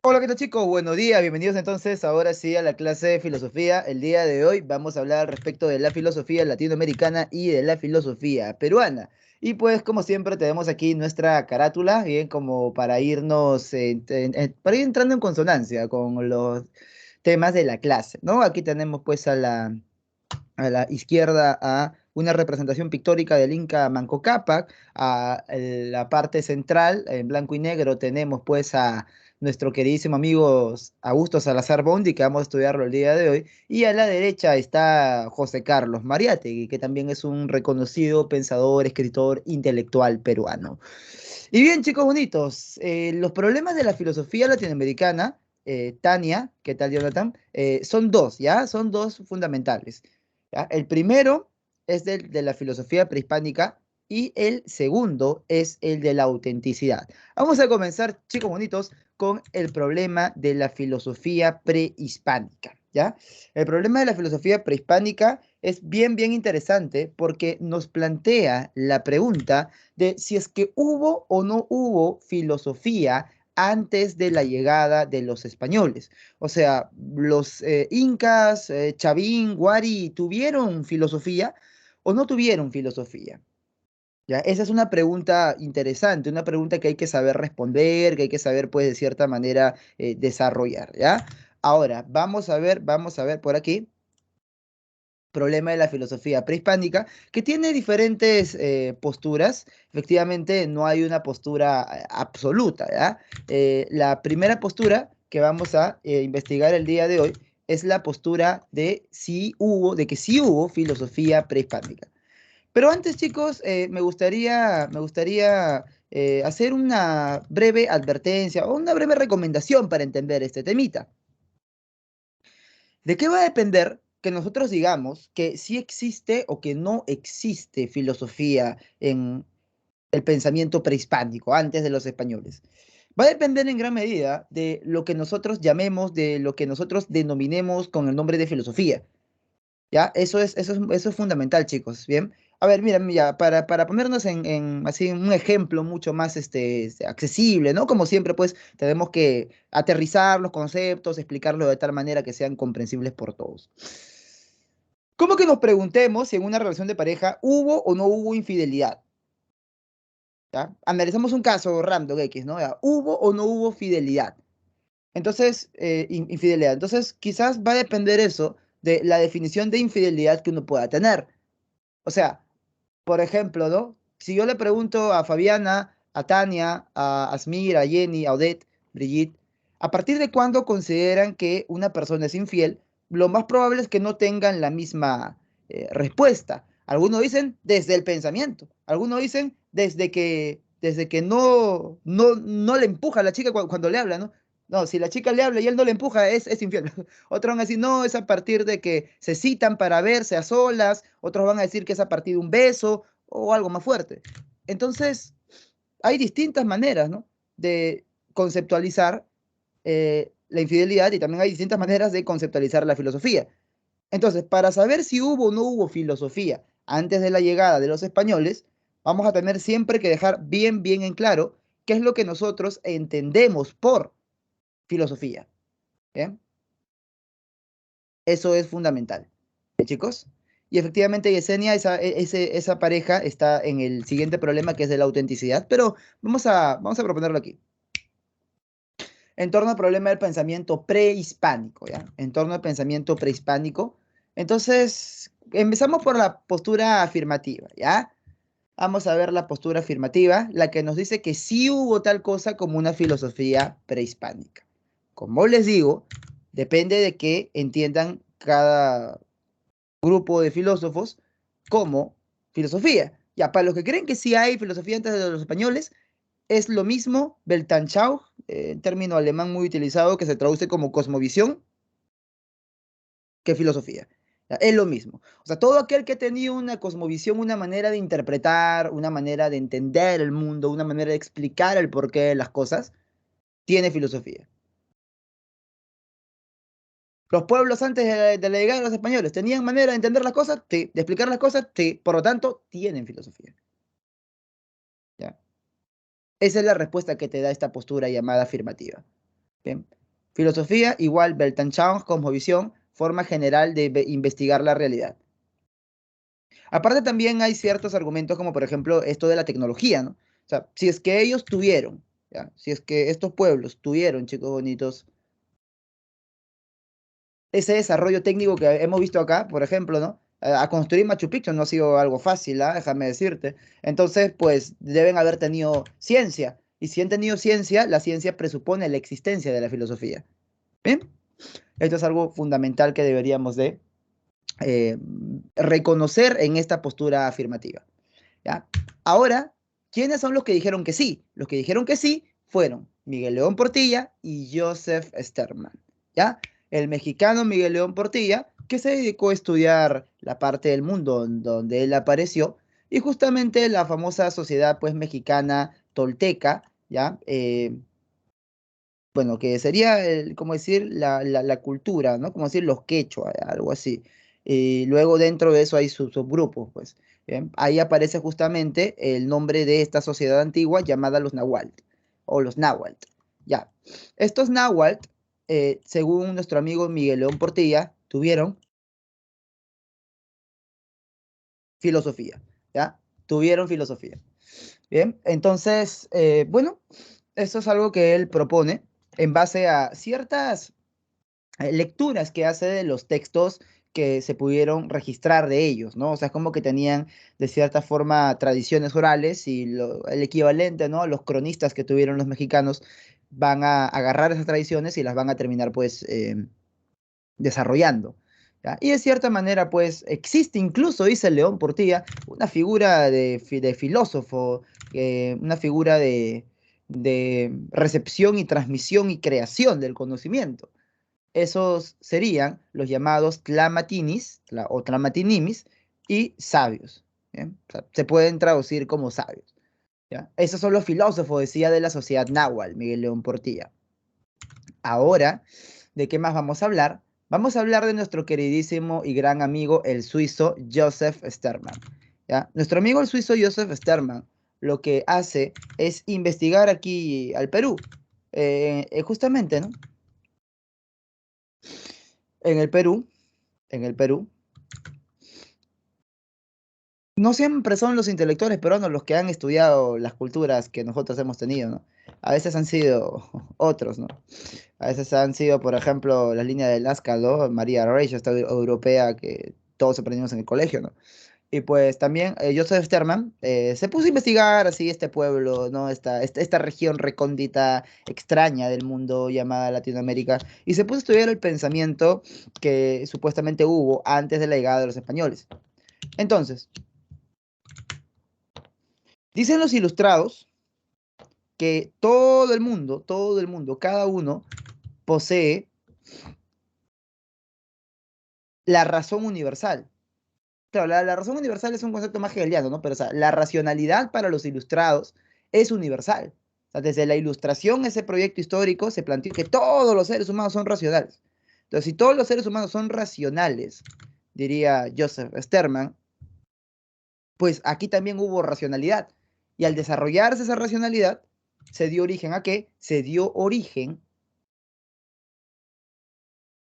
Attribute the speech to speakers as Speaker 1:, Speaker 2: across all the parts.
Speaker 1: Hola, ¿qué tal chicos? Buenos días, bienvenidos entonces ahora sí a la clase de filosofía. El día de hoy vamos a hablar al respecto de la filosofía latinoamericana y de la filosofía peruana. Y pues como siempre tenemos aquí nuestra carátula, bien como para irnos, para ir entrando en consonancia con los temas de la clase, ¿no? Aquí tenemos pues a la izquierda a una representación pictórica del Inca Manco Cápac, a la parte central, en blanco y negro, tenemos pues a nuestro queridísimo amigo Augusto Salazar Bondi, que vamos a estudiarlo el día de hoy, y a la derecha está José Carlos Mariátegui, que también es un reconocido pensador, escritor, intelectual peruano. Y bien, chicos bonitos, los problemas de la filosofía latinoamericana, Tania, ¿qué tal, Jonathan? Son dos, ¿ya? Son dos fundamentales. ¿Ya? El primero es de la filosofía prehispánica y el segundo es el de la autenticidad. Vamos a comenzar, chicos bonitos, con el problema de la filosofía prehispánica, ¿ya? El problema de la filosofía prehispánica es bien interesante porque nos plantea la pregunta de si es que hubo o no hubo filosofía antes de la llegada de los españoles. O sea, los incas, Chavín, Guari, ¿tuvieron filosofía o no tuvieron filosofía? ¿Ya? Esa es una pregunta interesante, una pregunta que hay que saber responder, que hay que saber, pues, de cierta manera desarrollar, ¿ya? Ahora, vamos a ver por aquí problema de la filosofía prehispánica, que tiene diferentes posturas. Efectivamente, no hay una postura absoluta, ¿ya? La primera postura que vamos a investigar el día de hoy es la postura de que sí hubo filosofía prehispánica. Pero antes, chicos, me gustaría hacer una breve advertencia o una breve recomendación para entender este temita. ¿De qué va a depender que nosotros digamos que sí existe o que no existe filosofía en el pensamiento prehispánico, antes de los españoles? Va a depender en gran medida de lo que nosotros llamemos, de lo que nosotros denominemos con el nombre de filosofía. ¿Ya? Eso es fundamental, chicos, ¿bien? A ver, mira, ya, para ponernos así un ejemplo mucho más accesible, ¿no? Como siempre, pues, tenemos que aterrizar los conceptos, explicarlos de tal manera que sean comprensibles por todos. ¿Cómo que nos preguntemos si en una relación de pareja hubo o no hubo infidelidad? ¿Ya? Analizamos un caso random X, ¿no? Ya, ¿hubo o no hubo fidelidad? Entonces, infidelidad. Entonces, quizás va a depender eso de la definición de infidelidad que uno pueda tener. O sea, por ejemplo, ¿no? Si yo le pregunto a Fabiana, a Tania, a Asmir, a Jenny, a Odette, Brigitte, ¿a partir de cuándo consideran que una persona es infiel? Lo más probable es que no tengan la misma respuesta. Algunos dicen desde el pensamiento, algunos dicen desde que no le empuja a la chica cuando le habla, ¿no? No, si la chica le habla y él no le empuja, es infiel. Otros van a decir, no, es a partir de que se citan para verse a solas. Otros van a decir que es a partir de un beso o algo más fuerte. Entonces, hay distintas maneras, ¿no? De conceptualizar la infidelidad y también hay distintas maneras de conceptualizar la filosofía. Entonces, para saber si hubo o no hubo filosofía antes de la llegada de los españoles, vamos a tener siempre que dejar bien en claro qué es lo que nosotros entendemos por filosofía. ¿Bien? Eso es fundamental, chicos. Y efectivamente, Yesenia, esa pareja está en el siguiente problema que es de la autenticidad, pero vamos a proponerlo aquí. En torno al problema del pensamiento prehispánico, ¿ya? En torno al pensamiento prehispánico. Entonces, empezamos por la postura afirmativa, ¿ya? Vamos a ver la postura afirmativa, la que nos dice que sí hubo tal cosa como una filosofía prehispánica. Como les digo, depende de que entiendan cada grupo de filósofos como filosofía. Ya, para los que creen que sí hay filosofía antes de los españoles, es lo mismo Weltanschauung, término alemán muy utilizado que se traduce como cosmovisión, que filosofía. Ya, es lo mismo. O sea, todo aquel que ha tenido una cosmovisión, una manera de interpretar, una manera de entender el mundo, una manera de explicar el porqué de las cosas, tiene filosofía. Los pueblos antes de la llegada de los españoles tenían manera de entender las cosas, sí, de explicar las cosas, sí, por lo tanto, tienen filosofía. ¿Ya? Esa es la respuesta que te da esta postura llamada afirmativa. Bien. Filosofía igual Weltanschauung, cosmovisión, forma general de investigar la realidad. Aparte también hay ciertos argumentos como por ejemplo esto de la tecnología, ¿no? O sea, si es que ellos tuvieron, ¿ya? Si es que estos pueblos tuvieron, chicos bonitos, ese desarrollo técnico que hemos visto acá, por ejemplo, ¿no? A construir Machu Picchu no ha sido algo fácil, ¿ah? Déjame decirte. Entonces, pues deben haber tenido ciencia. Y si han tenido ciencia, la ciencia presupone la existencia de la filosofía. ¿Bien? Esto es algo fundamental que deberíamos de eh, reconocer en esta postura afirmativa. ¿Ya? Ahora, ¿quiénes son los que dijeron que sí? Los que dijeron que sí fueron Miguel León Portilla y Joseph Sterman. ¿Ya? El mexicano Miguel León Portilla, que se dedicó a estudiar la parte del mundo donde él apareció, y justamente la famosa sociedad pues mexicana tolteca, ¿ya? Bueno, que sería, como decir, la cultura, ¿no? Como decir, los quechua, algo así. Y luego dentro de eso hay subgrupos, pues. Bien. Ahí aparece justamente el nombre de esta sociedad antigua llamada los Nahuatl, o los Náhuatl. Ya. Estos Náhuatl, según nuestro amigo Miguel León Portilla, tuvieron filosofía, ¿ya? Tuvieron filosofía. Bien, entonces, bueno, eso es algo que él propone en base a ciertas lecturas que hace de los textos que se pudieron registrar de ellos, ¿no? O sea, es como que tenían de cierta forma tradiciones orales y el equivalente, ¿no? Los cronistas que tuvieron los mexicanos van a agarrar esas tradiciones y las van a terminar, pues, desarrollando. ¿Ya? Y de cierta manera, pues, existe incluso, dice León Portilla, una figura de filósofo, una figura de recepción y transmisión y creación del conocimiento. Esos serían los llamados tlamatinis o tlamatinimis y sabios. ¿Bien? O sea, se pueden traducir como sabios. ¿Ya? Esos son los filósofos, decía, de la sociedad náhuatl, Miguel León Portilla. Ahora, ¿de qué más vamos a hablar? Vamos a hablar de nuestro queridísimo y gran amigo, el suizo Joseph Sterman. ¿Ya? Nuestro amigo el suizo Joseph Sterman lo que hace es investigar aquí al Perú. Justamente, ¿no? En el Perú, en el Perú, no siempre son los intelectuales peruanos los que han estudiado las culturas que nosotros hemos tenido, ¿no? A veces han sido otros, ¿no? A veces han sido, por ejemplo, las líneas de Nazca, ¿no? María Reich, esta europea que todos aprendimos en el colegio, ¿no? Y pues también Joseph Sterman se puso a investigar así este pueblo, ¿no? Esta región recóndita, extraña del mundo llamada Latinoamérica, y se puso a estudiar el pensamiento que supuestamente hubo antes de la llegada de los españoles. Entonces, dicen los ilustrados que todo el mundo, cada uno posee la razón universal. Claro, la razón universal es un concepto más hegeliano, ¿no? Pero, o sea, la racionalidad para los ilustrados es universal. O sea, desde la ilustración, ese proyecto histórico se planteó que todos los seres humanos son racionales. Entonces, si todos los seres humanos son racionales, diría Joseph Sterman, pues aquí también hubo racionalidad. Y al desarrollarse esa racionalidad, se dio origen ¿a qué? Se dio origen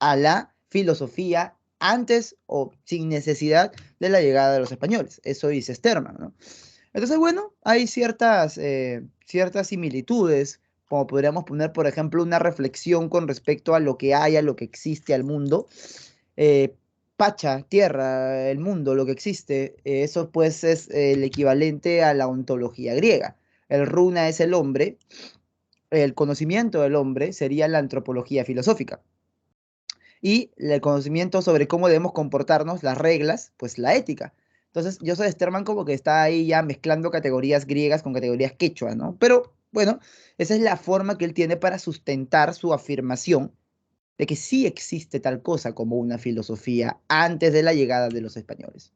Speaker 1: a la filosofía antes o sin necesidad de la llegada de los españoles. Eso dice Sterman, ¿no? Entonces, bueno, hay ciertas similitudes, como podríamos poner, por ejemplo, una reflexión con respecto a lo que hay, a lo que existe, al mundo. Eh, Pacha, tierra, el mundo, lo que existe, eso pues es el equivalente a la ontología griega. El runa es el hombre, el conocimiento del hombre sería la antropología filosófica y el conocimiento sobre cómo debemos comportarnos, las reglas, pues la ética. Entonces, Joseph Sterman como que está ahí ya mezclando categorías griegas con categorías quechua, ¿no? Pero bueno, esa es la forma que él tiene para sustentar su afirmación de que sí existe tal cosa como una filosofía antes de la llegada de los españoles.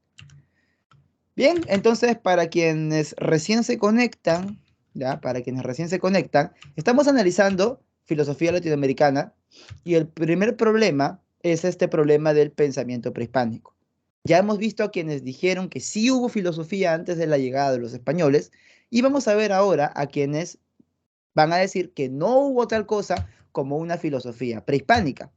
Speaker 1: Bien, entonces para quienes recién se conectan, ¿ya? Para quienes recién se conectan, estamos analizando filosofía latinoamericana y el primer problema es este problema del pensamiento prehispánico. Ya hemos visto a quienes dijeron que sí hubo filosofía antes de la llegada de los españoles y vamos a ver ahora a quienes van a decir que no hubo tal cosa como una filosofía prehispánica.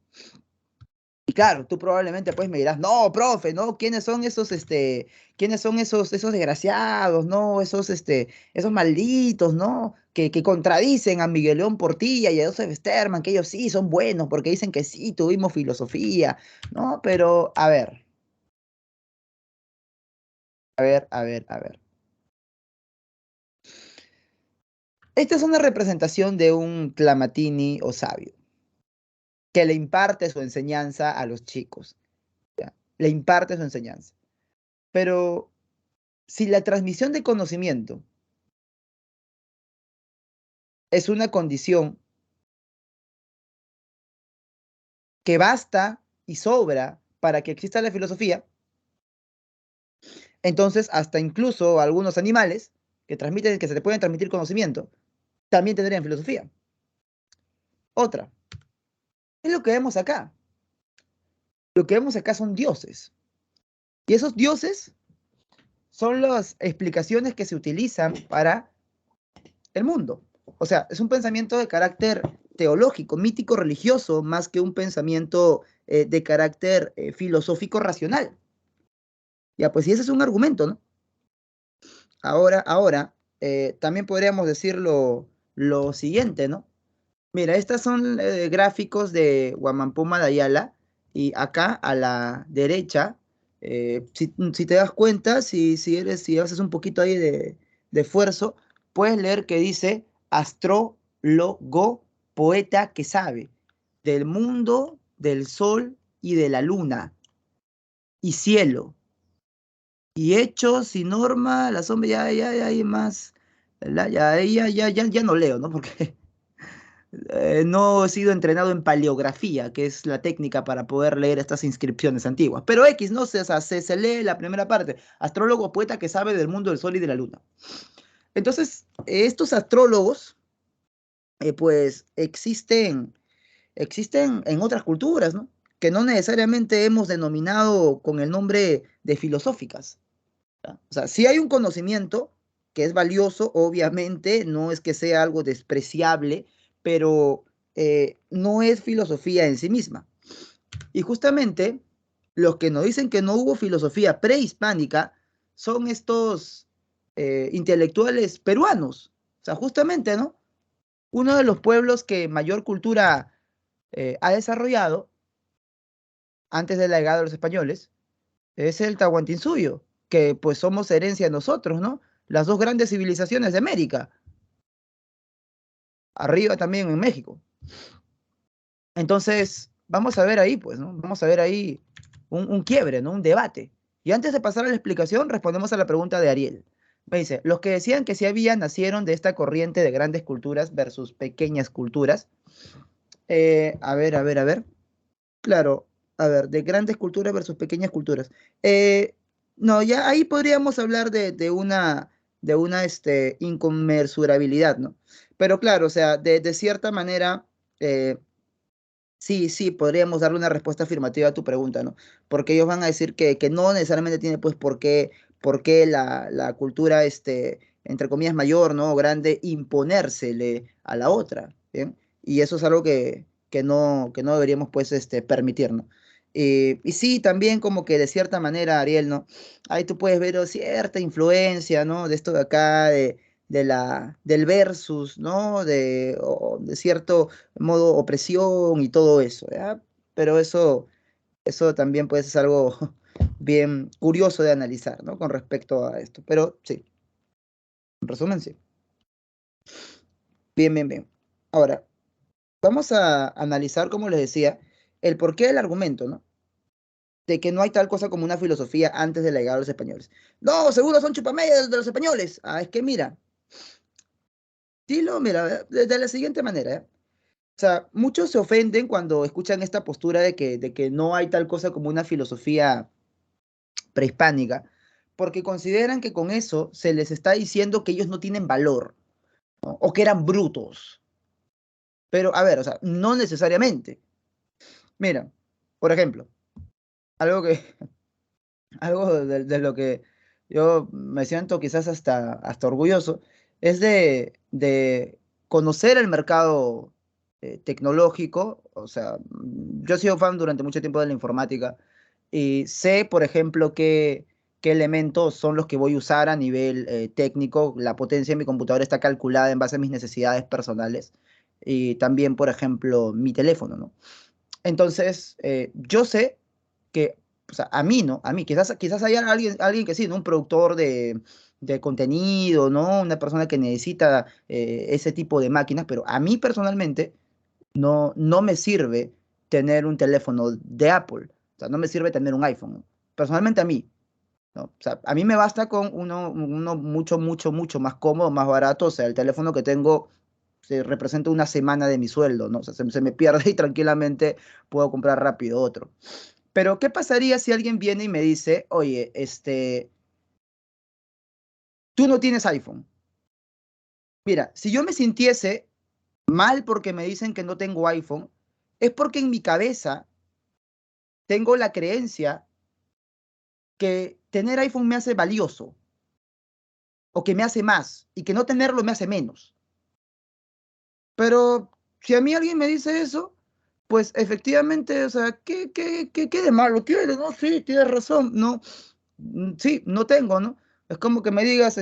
Speaker 1: Y claro, tú probablemente pues me dirás, no, profe, ¿no? ¿Quiénes son esos desgraciados, ¿no? Esos malditos, ¿no? Que contradicen a Miguel León Portilla y a Joseph Sterman, que ellos sí son buenos porque dicen que sí, tuvimos filosofía, ¿no? Pero, a ver. Esta es una representación de un clamatini o sabio que le imparte su enseñanza a los chicos, ¿ya? Le imparte su enseñanza. Pero si la transmisión de conocimiento es una condición que basta y sobra para que exista la filosofía, entonces hasta incluso algunos animales que se le pueden transmitir conocimiento, también tendrían filosofía. Otra, es lo que vemos acá. Lo que vemos acá son dioses. Y esos dioses son las explicaciones que se utilizan para el mundo. O sea, es un pensamiento de carácter teológico, mítico, religioso, más que un pensamiento de carácter filosófico racional. Ya, pues, y ese es un argumento, ¿no? Ahora, también podríamos decir lo siguiente, ¿no? Mira, estas son gráficos de Huamampuma Dayala, y acá a la derecha, si te das cuenta, si haces un poquito ahí de esfuerzo, puedes leer que dice astrólogo, poeta que sabe del mundo, del sol y de la luna, y cielo, y hechos y norma, la sombra, ya hay más, ya no leo, ¿no? Porque no he sido entrenado en paleografía, que es la técnica para poder leer estas inscripciones antiguas. Pero X, no sé, o sea, se lee la primera parte. Astrólogo, poeta que sabe del mundo del sol y de la luna. Entonces, estos astrólogos, pues, existen en otras culturas, ¿no? Que no necesariamente hemos denominado con el nombre de filosóficas, ¿ya? O sea, sí hay un conocimiento que es valioso, obviamente, no es que sea algo despreciable, pero no es filosofía en sí misma. Y justamente los que nos dicen que no hubo filosofía prehispánica son estos intelectuales peruanos. O sea, justamente, ¿no? Uno de los pueblos que mayor cultura ha desarrollado antes de la llegada de los españoles es el Tahuantinsuyo, que pues somos herencia nosotros, ¿no? Las dos grandes civilizaciones de América, arriba también en México. Entonces, vamos a ver ahí, pues, ¿no? Vamos a ver ahí un quiebre, ¿no? Un debate. Y antes de pasar a la explicación, respondemos a la pregunta de Ariel. Me dice, los que decían que si había nacieron de esta corriente de grandes culturas versus pequeñas culturas. A ver. Claro, a ver, de grandes culturas versus pequeñas culturas. Eh, no, ya ahí podríamos hablar de una inconmensurabilidad, ¿no? Pero claro, o sea, de cierta manera, sí, podríamos darle una respuesta afirmativa a tu pregunta, ¿no? Porque ellos van a decir que no necesariamente tiene, pues, por qué la cultura, entre comillas, mayor, ¿no? O grande, imponérsele a la otra, ¿bien? Y eso es algo que no deberíamos, pues, permitir, ¿no? Y sí, también como que de cierta manera, Ariel, ¿no? Ahí tú puedes ver cierta influencia, ¿no? De esto de acá, del versus, ¿no? De cierto modo opresión y todo eso, ¿ya? Pero eso también pues es algo bien curioso de analizar, ¿no? Con respecto a esto. Pero sí, en resumen, sí. Bien. Ahora, vamos a analizar, como les decía, el porqué del argumento, ¿no? De que no hay tal cosa como una filosofía antes de la llegada de los españoles. No, seguro son chupamedias de los españoles. Ah, es que mira, mira, de la siguiente manera, ¿eh? O sea, muchos se ofenden cuando escuchan esta postura de que no hay tal cosa como una filosofía prehispánica, porque consideran que con eso se les está diciendo que ellos no tienen valor, ¿no? O que eran brutos. Pero, a ver, o sea, no necesariamente. Mira, por ejemplo, algo que, algo de lo que yo me siento quizás hasta orgulloso, es de conocer el mercado tecnológico, o sea, yo he sido fan durante mucho tiempo de la informática y sé, por ejemplo, qué elementos son los que voy a usar a nivel técnico. La potencia de mi computadora está calculada en base a mis necesidades personales y también, por ejemplo, mi teléfono, ¿no? Entonces, yo sé que, o sea, a mí, ¿no? A mí, quizás haya alguien que sí, ¿no? Un productor de contenido, ¿no? Una persona que necesita ese tipo de máquinas, pero a mí personalmente no me sirve tener un teléfono de Apple, o sea, no me sirve tener un iPhone, ¿no? Personalmente a mí, ¿no? O sea, a mí me basta con uno mucho más cómodo, más barato, o sea, el teléfono que tengo se representa una semana de mi sueldo, ¿no? O sea, se me pierde y tranquilamente puedo comprar rápido otro. Pero, ¿qué pasaría si alguien viene y me dice, oye, tú no tienes iPhone? Mira, si yo me sintiese mal porque me dicen que no tengo iPhone, es porque en mi cabeza tengo la creencia que tener iPhone me hace valioso o que me hace más y que no tenerlo me hace menos. Pero si a mí alguien me dice eso, pues efectivamente, o sea, ¿qué de malo tiene? No, sí, tienes razón, no, sí, no tengo, ¿no? Es como que me digas,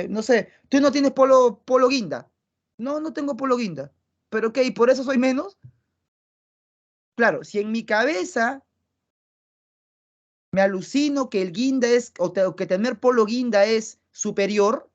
Speaker 1: no sé, tú no tienes polo guinda. No, no tengo polo guinda. ¿Pero qué? ¿Y por eso soy menos? Claro, si en mi cabeza me alucino que el guinda es, o que tener polo guinda es superior,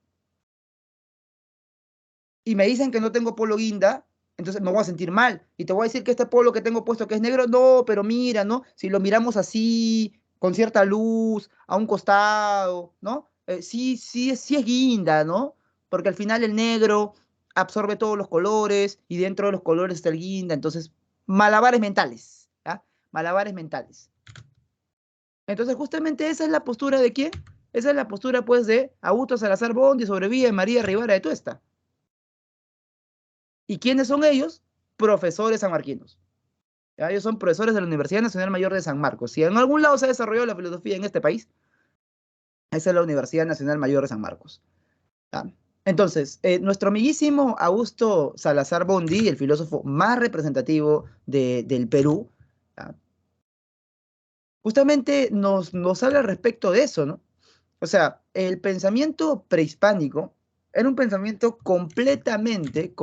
Speaker 1: y me dicen que no tengo polo guinda, entonces me voy a sentir mal. Y te voy a decir que este polo que tengo puesto que es negro, no, pero mira, ¿no? Si lo miramos así, con cierta luz, a un costado, ¿no? Sí es guinda, ¿no? Porque al final el negro absorbe todos los colores y dentro de los colores está el guinda. Entonces, malabares mentales, ¿ah? Malabares mentales. Entonces, justamente esa es la postura de quién? Esa es la postura, pues, de Augusto Salazar Bondi sobre Villa de María Rivera de Tuesta. ¿Y quiénes son ellos? Profesores sanmarquinos. ¿Ya? Ellos son profesores de la Universidad Nacional Mayor de San Marcos. Si en algún lado se ha desarrollado la filosofía en este país, esa es la Universidad Nacional Mayor de San Marcos. ¿Ya? Entonces, nuestro amiguísimo Augusto Salazar Bondi, el filósofo más representativo del Perú, ¿ya? Justamente nos habla respecto de eso, ¿no? O sea, el pensamiento prehispánico era un pensamiento completamente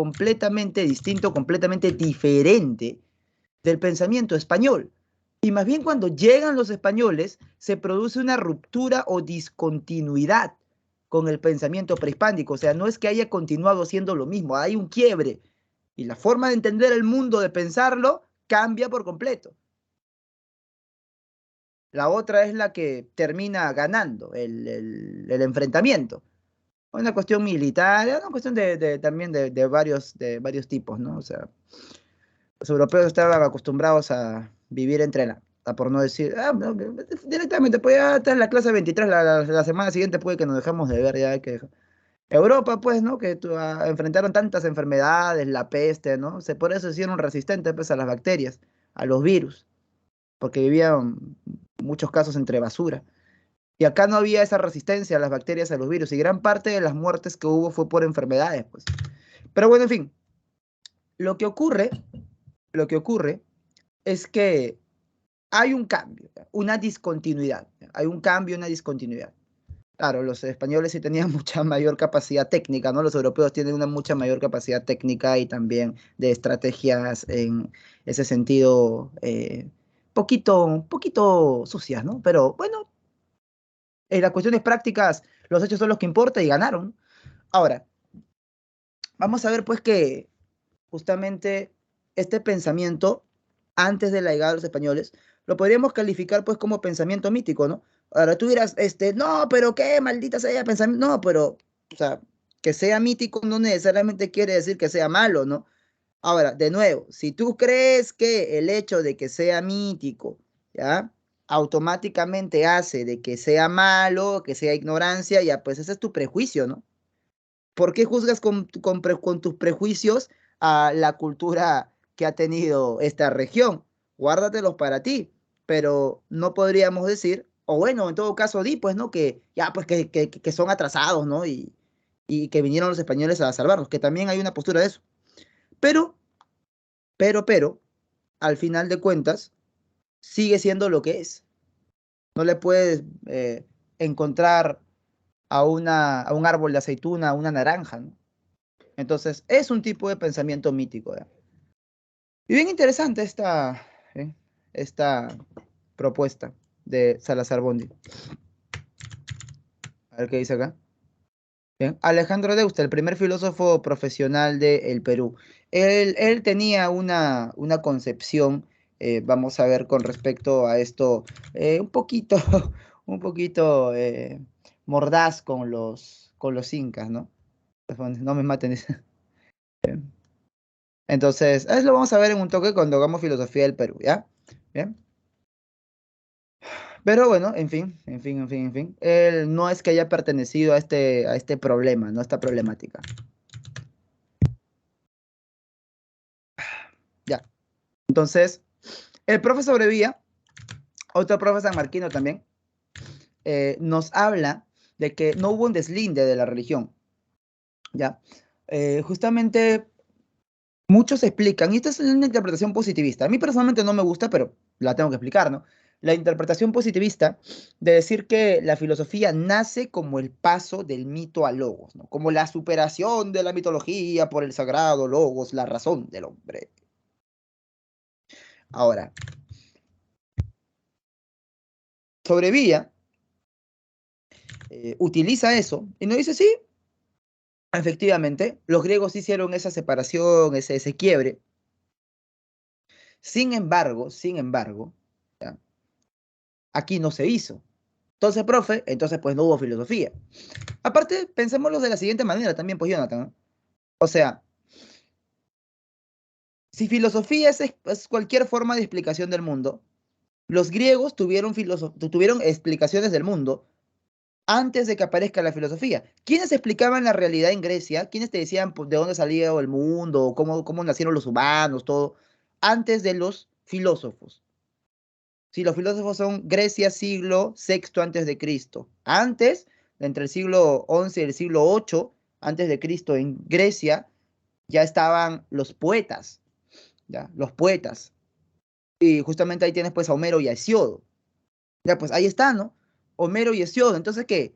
Speaker 1: distinto, completamente diferente del pensamiento español. Y más bien cuando llegan los españoles, se produce una ruptura o discontinuidad con el pensamiento prehispánico. O sea, no es que haya continuado siendo lo mismo, hay un quiebre. Y la forma de entender el mundo, de pensarlo, cambia por completo. La otra es la que termina ganando el enfrentamiento. Una cuestión militar, una cuestión también de varios tipos, ¿no? O sea, los europeos estaban acostumbrados a vivir entre por no decir, no, directamente, pues ya está en la clase 23, la semana siguiente puede que nos dejamos de ver, ya hay que... Europa, pues, ¿no? Que enfrentaron tantas enfermedades, la peste, ¿no? Por eso se hicieron resistentes, pues, a las bacterias, a los virus, porque vivían muchos casos entre basura. Y acá no había esa resistencia a las bacterias, a los virus, y gran parte de las muertes que hubo fue por enfermedades, pues. Pero bueno, en fin, lo que ocurre, lo que ocurre es que hay un cambio, una discontinuidad. Hay un cambio, una discontinuidad. Claro, los españoles sí tenían mucha mayor capacidad técnica, ¿no? Los europeos tienen una mucha mayor capacidad técnica y también de estrategias en ese sentido, poquito sucias, ¿no? Pero bueno, en las cuestiones prácticas, los hechos son los que importan y ganaron. Ahora, vamos a ver pues que justamente este pensamiento, antes de la llegada de los españoles, lo podríamos calificar pues como pensamiento mítico, ¿no? Ahora tú dirás, no, pero qué maldita sea pensamiento, no, pero, o sea, que sea mítico no necesariamente quiere decir que sea malo, ¿no? Ahora, de nuevo, si tú crees que el hecho de que sea mítico, ¿ya? Automáticamente hace de que sea malo, que sea ignorancia, ya, pues ese es tu prejuicio, ¿no? ¿Por qué juzgas con tus prejuicios a la cultura que ha tenido esta región? Guárdatelos para ti, pero no podríamos decir, o bueno, en todo caso di, pues, ¿no? Que ya, pues, que son atrasados, ¿no? Y que vinieron los españoles a salvarnos, que también hay una postura de eso. Pero pero, al final de cuentas, sigue siendo lo que es. No le puedes encontrar a un árbol de aceituna, a una naranja, ¿no? Entonces, es un tipo de pensamiento mítico, ¿eh? Y bien interesante ¿eh? esta propuesta de Salazar Bondi. A ver qué dice acá. Bien. Alejandro Deusta, el primer filósofo profesional del Perú. Él tenía una concepción, vamos a ver con respecto a esto, un poquito, un poquito mordaz con los incas, ¿no? No me maten. Entonces, eso lo vamos a ver en un toque cuando hagamos filosofía del Perú, ¿ya? Bien. Pero bueno, en fin. Él no es que haya pertenecido a este problema, ¿no? Esta problemática. Ya. Entonces, el profe Sobrevía, otro profe sanmarquino también, nos habla de que no hubo un deslinde de la religión, ¿ya? Justamente muchos explican, y esta es una interpretación positivista. A mí personalmente no me gusta, pero la tengo que explicar, ¿no? La interpretación positivista de decir que la filosofía nace como el paso del mito al logos, ¿no? Como la superación de la mitología por el sagrado logos, la razón del hombre. Ahora, Sobrevía utiliza eso y nos dice, sí, efectivamente, los griegos hicieron esa separación, ese quiebre. Sin embargo, ¿ya? Aquí no se hizo. Entonces, profe, entonces pues no hubo filosofía. Aparte, pensémoslo de la siguiente manera también, pues Jonathan, ¿no? O sea, si filosofía es cualquier forma de explicación del mundo, los griegos tuvieron explicaciones del mundo antes de que aparezca la filosofía. ¿Quiénes explicaban la realidad en Grecia? ¿Quiénes te decían pues, de dónde salía el mundo, cómo nacieron los humanos, todo? Antes de los filósofos. Si los filósofos son Grecia, siglo sexto antes de Cristo. Antes, entre el siglo XI y el siglo VIII antes de Cristo, en Grecia, ya estaban los poetas, ¿ya? Los poetas. Y justamente ahí tienes pues a Homero y a Hesiodo. Ya, pues ahí está, ¿no? Homero y Hesiodo. Entonces, ¿qué?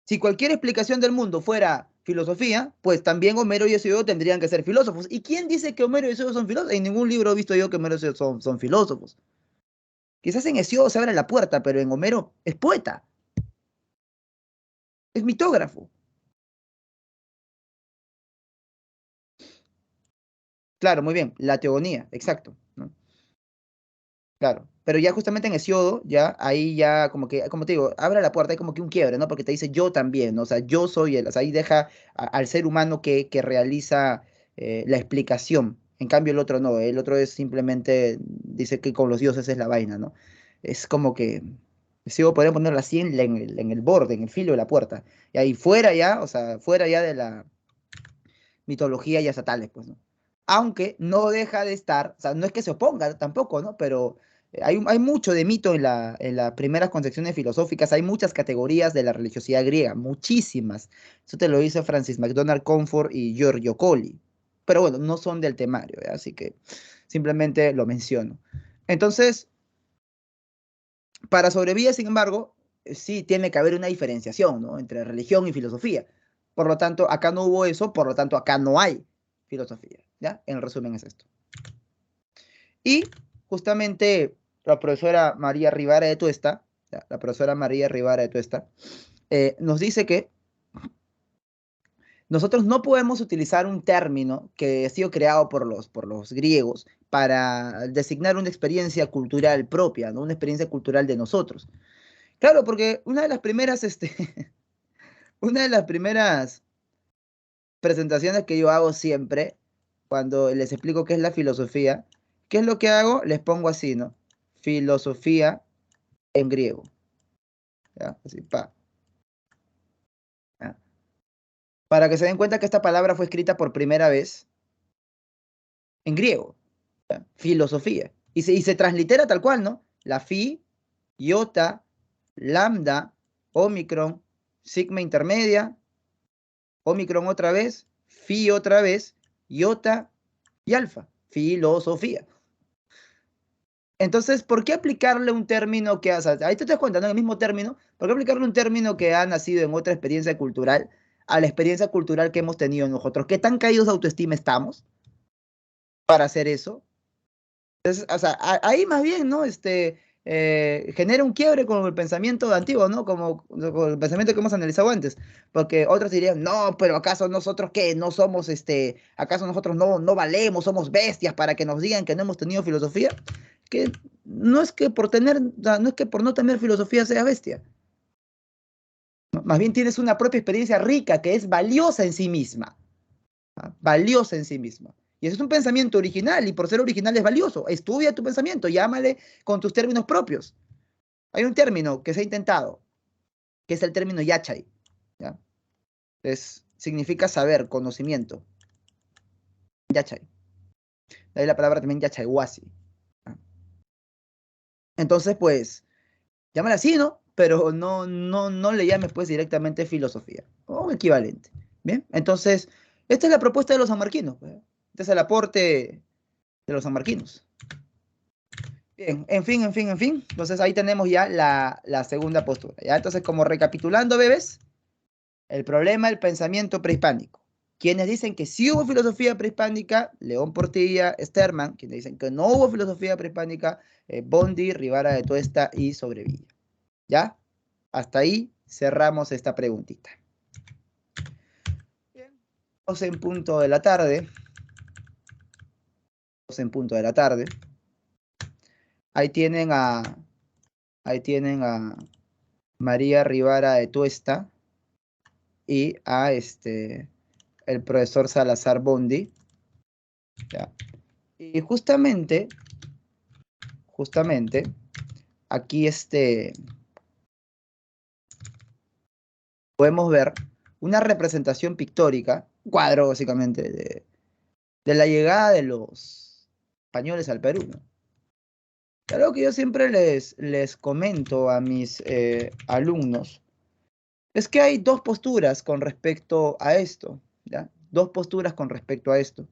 Speaker 1: Si cualquier explicación del mundo fuera filosofía, pues también Homero y Hesiodo tendrían que ser filósofos. ¿Y quién dice que Homero y Hesiodo son filósofos? En ningún libro he visto yo que Homero y Hesiodo son filósofos. Quizás en Hesiodo se abre la puerta, pero en Homero es poeta, es mitógrafo. Claro, muy bien, la teogonía, exacto, ¿no? Claro, pero ya justamente en Hesiodo, ya ahí ya como que, como te digo, abre la puerta, hay como que un quiebre, ¿no? Porque te dice yo también, ¿no? O sea, yo soy él, o sea, ahí deja al ser humano que realiza la explicación. En cambio el otro no, el otro es simplemente, dice que con los dioses es la vaina, ¿no? Es como que, Hesiodo podría ponerlo así en el borde, en el filo de la puerta. Y ahí fuera ya, o sea, fuera ya de la mitología ya tales, pues, ¿no? Aunque no deja de estar, o sea, no es que se oponga tampoco, ¿no? Pero hay mucho de mito en las primeras concepciones filosóficas, hay muchas categorías de la religiosidad griega, muchísimas. Eso te lo hizo Francis MacDonald Comfort y Giorgio Colli. Pero bueno, no son del temario, ¿eh? Así que simplemente lo menciono. Entonces, para sobrevivir, sin embargo, sí tiene que haber una diferenciación, ¿no? Entre religión y filosofía. Por lo tanto, acá no hubo eso, por lo tanto, acá no hay filosofía, ¿ya? En resumen es esto. Y justamente la profesora María Rivara de Tuesta, ¿ya? La profesora María Rivara de Tuesta, nos dice que nosotros no podemos utilizar un término que ha sido creado por los griegos para designar una experiencia cultural propia, ¿no? Una experiencia cultural de nosotros. Claro, porque una de las primeras, una de las primeras presentaciones que yo hago siempre, cuando les explico qué es la filosofía, ¿qué es lo que hago? Les pongo así, ¿no? Filosofía en griego. ¿Ya? Así, pa. ¿Ya? Para que se den cuenta que esta palabra fue escrita por primera vez en griego. ¿Ya? Filosofía. Y se translitera tal cual, ¿no? La fi, iota, lambda, omicron, sigma intermedia, omicron otra vez, phi otra vez, iota y alfa. filosofía. Entonces, ¿por qué aplicarle un término que, o sea, ahí te das cuenta, ¿no? El mismo término, ¿por qué aplicarle un término que ha nacido en otra experiencia cultural a la experiencia cultural que hemos tenido nosotros? ¿Qué tan caídos de autoestima estamos para hacer eso? Entonces, o sea, ahí más bien, ¿no? Genera un quiebre con el pensamiento antiguo, ¿no? Como con el pensamiento que hemos analizado antes. Porque otros dirían, no, pero ¿acaso nosotros qué? No somos, ¿acaso nosotros no valemos, somos bestias para que nos digan que no hemos tenido filosofía? Que no es que por tener, o sea, no es que por no tener filosofía seas bestia. ¿No? Más bien tienes una propia experiencia rica que es valiosa en sí misma. ¿Ah? Valiosa en sí misma. Y ese es un pensamiento original, y por ser original es valioso. Estudia tu pensamiento, llámale con tus términos propios. Hay un término que se ha intentado, que es el término yachay. ¿Ya? Significa saber, conocimiento. Yachay. De ahí la palabra también yachayhuasi. ¿Ya? Entonces, pues, llámala así, ¿no? Pero no le llames pues directamente filosofía, o un equivalente. Bien, entonces, esta es la propuesta de los sanmarquinos, pues. Este es el aporte de los sanmarquinos. Bien, en fin. Entonces ahí tenemos ya la segunda postura. ¿Ya? Entonces, como recapitulando, bebés, el problema del pensamiento prehispánico. Quienes dicen que sí hubo filosofía prehispánica, León Portilla, Sterman. Quienes dicen que no hubo filosofía prehispánica, Bondi, Rivara de Tuesta y Sobrevilla. ¿Ya? Hasta ahí cerramos esta preguntita. Bien. 12 en punto de la tarde. 12 en punto de la tarde. Ahí tienen a María Rivara de Tuesta y a el profesor Salazar Bondi. ¿Ya? Y justamente, aquí podemos ver una representación pictórica, un cuadro básicamente, de la llegada de los españoles al Perú, ¿no? Algo que yo siempre les comento a mis alumnos es que hay dos posturas con respecto a esto, ¿ya? Dos posturas con respecto a esto.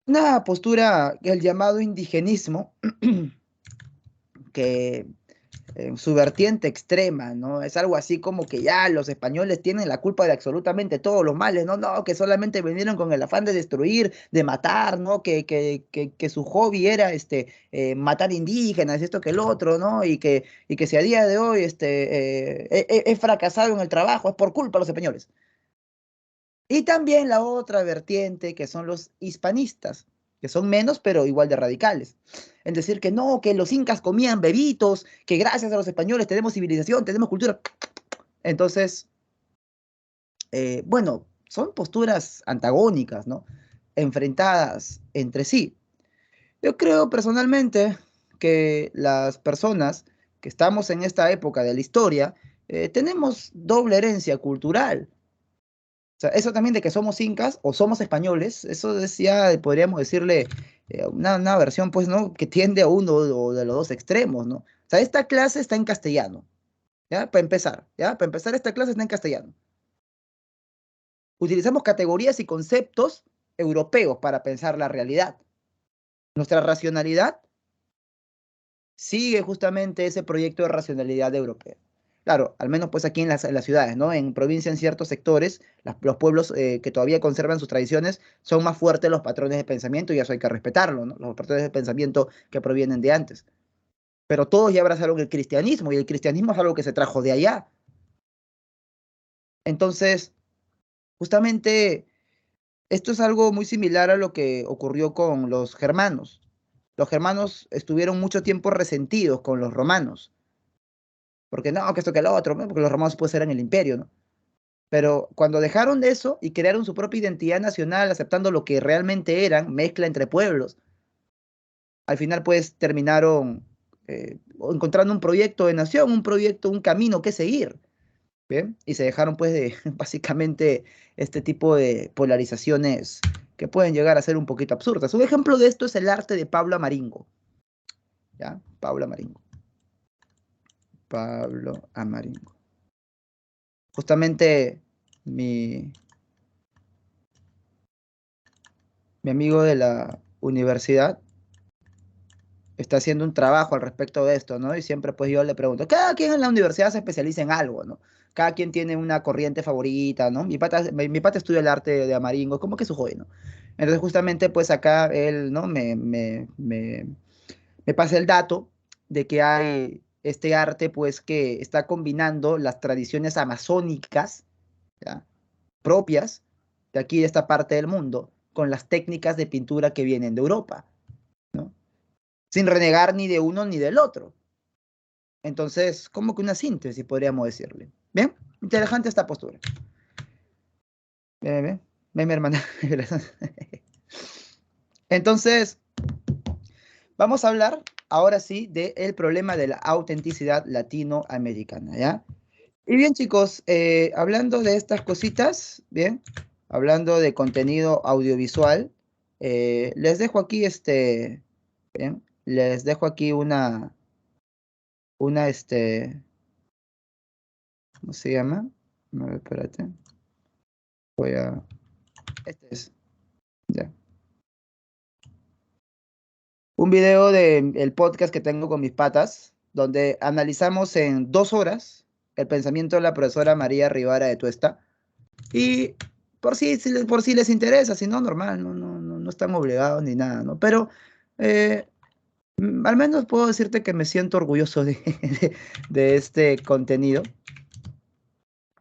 Speaker 1: Una postura, el llamado indigenismo, que en su vertiente extrema, ¿no? Es algo así como que ya los españoles tienen la culpa de absolutamente todos los males, ¿no? No, que solamente vinieron con el afán de destruir, de matar, ¿no? Que su hobby era matar indígenas, esto que el otro, ¿no? Y que si a día de hoy he fracasado en el trabajo, es por culpa de los españoles. Y también la otra vertiente, que son los hispanistas, que son menos, pero igual de radicales. Es decir, que no, que los incas comían bebitos, que gracias a los españoles tenemos civilización, tenemos cultura. Entonces, bueno, son posturas antagónicas, ¿no? Enfrentadas entre sí. Yo creo personalmente que las personas que estamos en esta época de la historia tenemos doble herencia cultural. O sea, eso también de que somos incas o somos españoles, eso es ya, podríamos decirle, una versión, pues, ¿no? Que tiende a uno o de los dos extremos, ¿no? O sea, esta clase está en castellano, ¿ya? Para empezar, ¿ya? Para empezar, esta clase está en castellano. Utilizamos categorías y conceptos europeos para pensar la realidad. Nuestra racionalidad sigue justamente ese proyecto de racionalidad europea. Claro, al menos pues aquí en las ciudades, ¿no? En provincia, en ciertos sectores, los pueblos que todavía conservan sus tradiciones, son más fuertes los patrones de pensamiento y eso hay que respetarlo, ¿no? Los patrones de pensamiento que provienen de antes. Pero todos ya abrazaron el cristianismo y el cristianismo es algo que se trajo de allá. Entonces, justamente esto es algo muy similar a lo que ocurrió con los germanos. Los germanos estuvieron mucho tiempo resentidos con los romanos porque no, que esto que lo otro, ¿no? Porque los romanos pues eran el imperio, ¿no? Pero cuando dejaron de eso y crearon su propia identidad nacional, aceptando lo que realmente eran, mezcla entre pueblos, al final pues terminaron encontrando un proyecto de nación, un proyecto, un camino que seguir, ¿bien? Y se dejaron pues de básicamente este tipo de polarizaciones que pueden llegar a ser un poquito absurdas. Un ejemplo de esto es el arte de Pablo Amaringo, ¿ya? Pablo Amaringo. Pablo Amaringo. Justamente mi, mi amigo de la universidad está haciendo un trabajo al respecto de esto, ¿no? Y siempre pues yo le pregunto, cada quien en la universidad se especializa en algo, ¿no? Cada quien tiene una corriente favorita, ¿no? Mi pata estudia el arte de Amaringo, como que es su hobby, ¿no? Entonces justamente pues acá él, ¿no? Me pasa el dato de que hay este arte pues que está combinando las tradiciones amazónicas, ¿ya? Propias de aquí de esta parte del mundo con las técnicas de pintura que vienen de Europa, ¿no? Sin renegar ni de uno ni del otro. Entonces, como que una síntesis, podríamos decirle. ¿Bien? Interesante esta postura. Bien, bien. Ven, mi hermana. Entonces, vamos a hablar ahora sí del problema de la autenticidad latinoamericana, ¿ya? Y bien, chicos, hablando de estas cositas, bien, hablando de contenido audiovisual, les dejo aquí bien, les dejo aquí una, ¿cómo se llama? A ver, espérate. Voy a, este es, ya. Un video del podcast que tengo con mis patas, donde analizamos en 2 horas el pensamiento de la profesora María Rivara de Tuesta. Y por si les interesa, si no, normal, no están obligados ni nada, ¿no? Pero eh, al menos puedo decirte que me siento orgulloso de este contenido.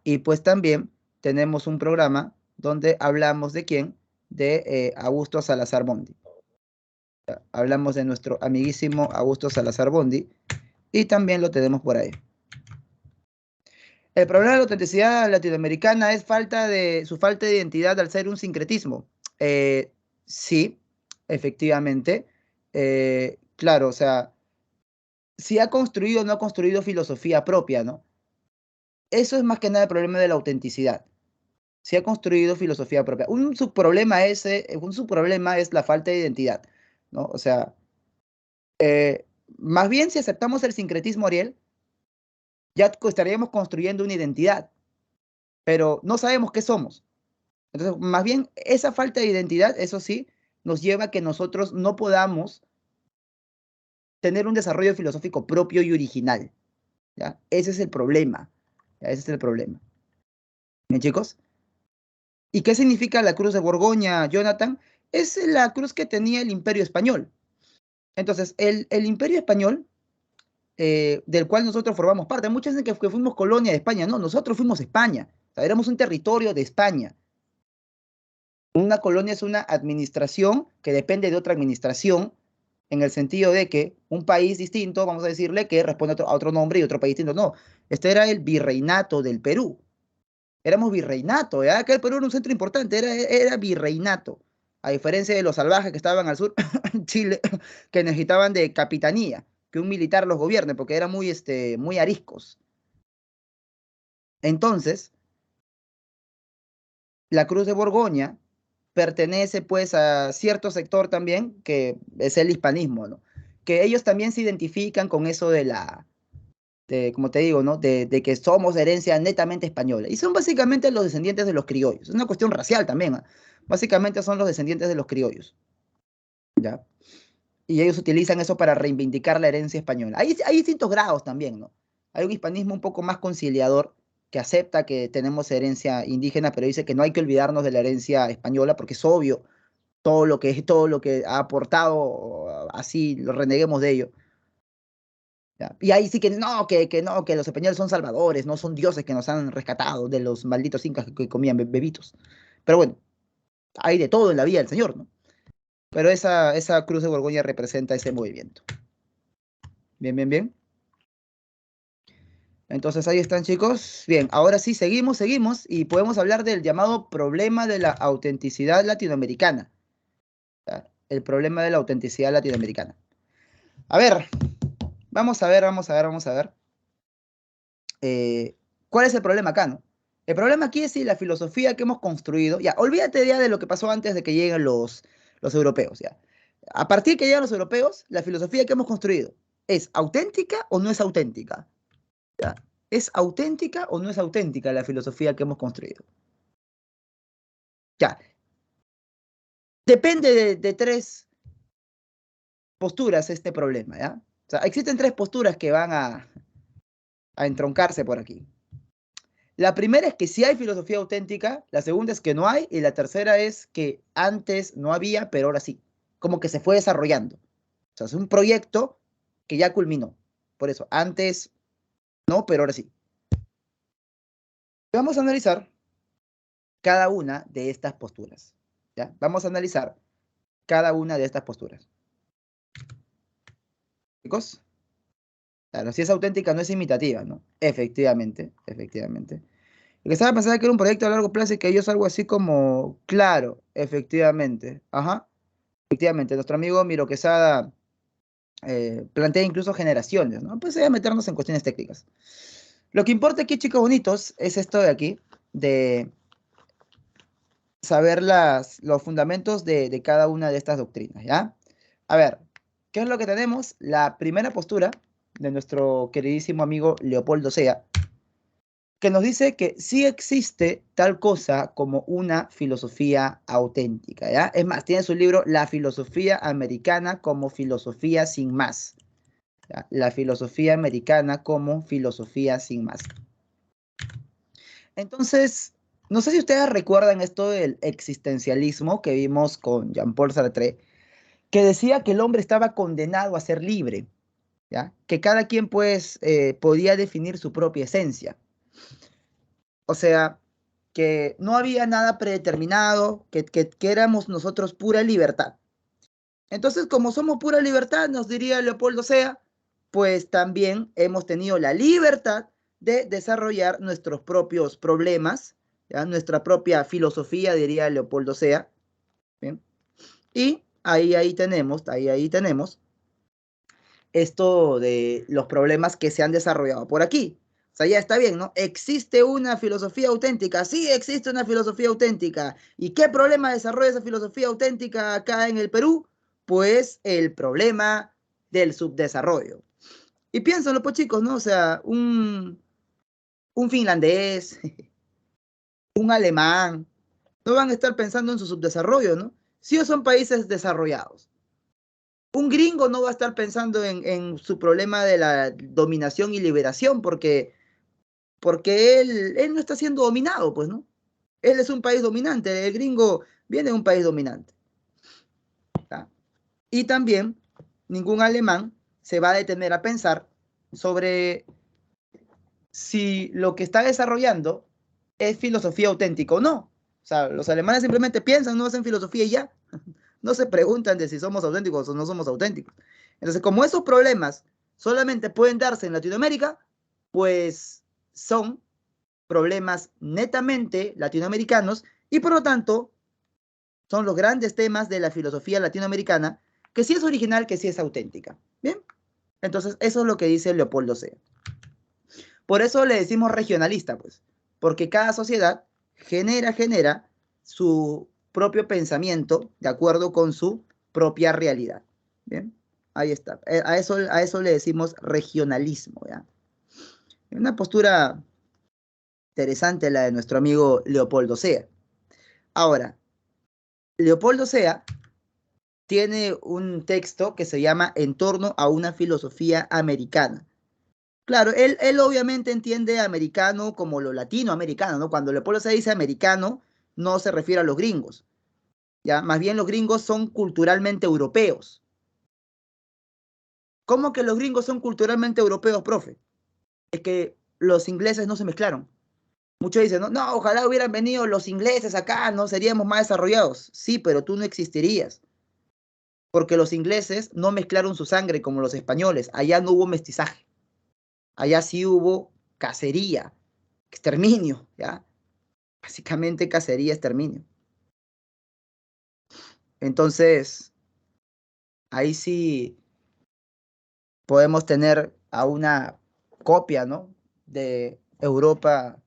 Speaker 1: Y pues también tenemos un programa donde hablamos de quién, de Augusto Salazar Bondi. Hablamos de nuestro amiguísimo Augusto Salazar Bondi y también lo tenemos por ahí. El problema de la autenticidad latinoamericana es su falta de identidad al ser un sincretismo. Sí, efectivamente. Claro, o sea, si ha construido o no ha construido filosofía propia, ¿no? Eso es más que nada el problema de la autenticidad. Si ha construido filosofía propia. Un subproblema es la falta de identidad, ¿no? O sea, más bien si aceptamos el sincretismo, Ariel, ya estaríamos construyendo una identidad, pero no sabemos qué somos. Entonces, más bien, esa falta de identidad, eso sí, nos lleva a que nosotros no podamos tener un desarrollo filosófico propio y original, ¿ya? Ese es el problema, ¿ya? Ese es el problema. ¿Bien, chicos? ¿Y qué significa la cruz de Borgoña, Jonathan? Es la cruz que tenía el Imperio Español. Entonces, el Imperio Español, del cual nosotros formamos parte, muchos dicen que fuimos colonia de España, no, nosotros fuimos España, o sea, éramos un territorio de España. Una colonia es una administración que depende de otra administración, en el sentido de que un país distinto, vamos a decirle que responde a otro nombre y otro país distinto. No, este era el virreinato del Perú. Éramos virreinato, ¿ya? Que el Perú era un centro importante, era virreinato. A diferencia de los salvajes que estaban al sur, en Chile, que necesitaban de capitanía, que un militar los gobierne, porque eran muy ariscos. Entonces, la Cruz de Borgoña pertenece pues a cierto sector también, que es el hispanismo, ¿no? Que ellos también se identifican con eso como te digo, ¿no? De que somos herencia netamente española. Y son básicamente los descendientes de los criollos. Es una cuestión racial también, ¿ah? Básicamente son los descendientes de los criollos, ¿ya? Y ellos utilizan eso para reivindicar la herencia española. Hay distintos grados también, ¿no? Hay un hispanismo un poco más conciliador que acepta que tenemos herencia indígena, pero dice que no hay que olvidarnos de la herencia española porque es obvio todo lo que ha aportado, así lo reneguemos de ello. ¿Ya? Y ahí sí que no, que no, que los españoles son salvadores, no son dioses que nos han rescatado de los malditos incas que comían bebitos. Pero bueno, hay de todo en la vida del Señor, ¿no? Pero esa cruz de Borgoña representa ese movimiento. Bien, bien, bien. Entonces ahí están, chicos. Bien, ahora sí, seguimos y podemos hablar del llamado problema de la autenticidad latinoamericana. ¿Ya? El problema de la autenticidad latinoamericana. A ver, vamos a ver. eh, ¿Cuál es el problema acá, no? El problema aquí es si la filosofía que hemos construido, ya, olvídate ya de lo que pasó antes de que lleguen los europeos, ya. A partir que llegan los europeos, la filosofía que hemos construido, ¿es auténtica o no es auténtica? ¿Ya? ¿Es auténtica o no es auténtica la filosofía que hemos construido? Ya, Depende de tres posturas este problema, ¿ya? O sea, existen tres posturas que van a entroncarse por aquí. La primera es que sí hay filosofía auténtica, la segunda es que no hay, y la tercera es que antes no había, pero ahora sí, como que se fue desarrollando. O sea, es un proyecto que ya culminó. Por eso, antes no, pero ahora sí. Vamos a analizar cada una de estas posturas. ¿Ya? Vamos a analizar cada una de estas posturas. Chicos, claro, si es auténtica no es imitativa, ¿no? Efectivamente, efectivamente. El que estaba pensando que era un proyecto a largo plazo y que ellos algo así como, claro, efectivamente, ajá, efectivamente, nuestro amigo Miro Quesada plantea incluso generaciones, ¿no? Pues a meternos en cuestiones técnicas. Lo que importa aquí, chicos bonitos, es esto de aquí, de saber los fundamentos de cada una de estas doctrinas, ¿ya? A ver, ¿qué es lo que tenemos? La primera postura de nuestro queridísimo amigo Leopoldo Sea, que nos dice que sí existe tal cosa como una filosofía auténtica, ¿ya? Es más, tiene su libro La filosofía americana como filosofía sin más, ¿ya? La filosofía americana como filosofía sin más. Entonces, no sé si ustedes recuerdan esto del existencialismo que vimos con Jean-Paul Sartre, que decía que el hombre estaba condenado a ser libre, ¿ya? Que cada quien pues podía definir su propia esencia. O sea, que no había nada predeterminado, que éramos nosotros pura libertad. Entonces, como somos pura libertad, nos diría Leopoldo Sea, pues también hemos tenido la libertad de desarrollar nuestros propios problemas, ¿ya? Nuestra propia filosofía, diría Leopoldo Sea. ¿Bien? Y ahí tenemos esto de los problemas que se han desarrollado por aquí. O sea, ya está bien, ¿no? ¿Existe una filosofía auténtica? Sí, existe una filosofía auténtica. ¿Y qué problema desarrolla esa filosofía auténtica acá en el Perú? Pues el problema del subdesarrollo. Y piénsenlo, pues chicos, ¿no? O sea, un finlandés, un alemán, no van a estar pensando en su subdesarrollo, ¿no? Sí o son países desarrollados. Un gringo no va a estar pensando en su problema de la dominación y liberación porque él no está siendo dominado, pues, ¿no? Él es un país dominante, el gringo viene de un país dominante. ¿Tá? Y también ningún alemán se va a detener a pensar sobre si lo que está desarrollando es filosofía auténtica o no. O sea, los alemanes simplemente piensan, no hacen filosofía y ya. No se preguntan de si somos auténticos o no somos auténticos. Entonces, como esos problemas solamente pueden darse en Latinoamérica, pues son problemas netamente latinoamericanos y por lo tanto son los grandes temas de la filosofía latinoamericana, que sí es original, que sí es auténtica. Bien, entonces eso es lo que dice Leopoldo Sea. Por eso le decimos regionalista, pues, porque cada sociedad genera su propio pensamiento de acuerdo con su propia realidad. Bien, ahí está. A eso le decimos regionalismo, ¿ya? Una postura interesante la de nuestro amigo Leopoldo Sea. Ahora, Leopoldo Sea tiene un texto que se llama En torno a una filosofía americana. Claro, él obviamente entiende americano como lo latinoamericano, ¿no? Cuando Leopoldo se dice americano, no se refiere a los gringos, ¿ya? Más bien los gringos son culturalmente europeos. ¿Cómo que los gringos son culturalmente europeos, profe? Es que los ingleses no se mezclaron. Muchos dicen, no, no, ojalá hubieran venido los ingleses acá, no seríamos más desarrollados. Sí, pero tú no existirías, porque los ingleses no mezclaron su sangre como los españoles. Allá no hubo mestizaje, allá sí hubo cacería, exterminio, ¿ya? Básicamente cacería, exterminio. Entonces, ahí sí podemos tener a una copia, ¿no? De Europa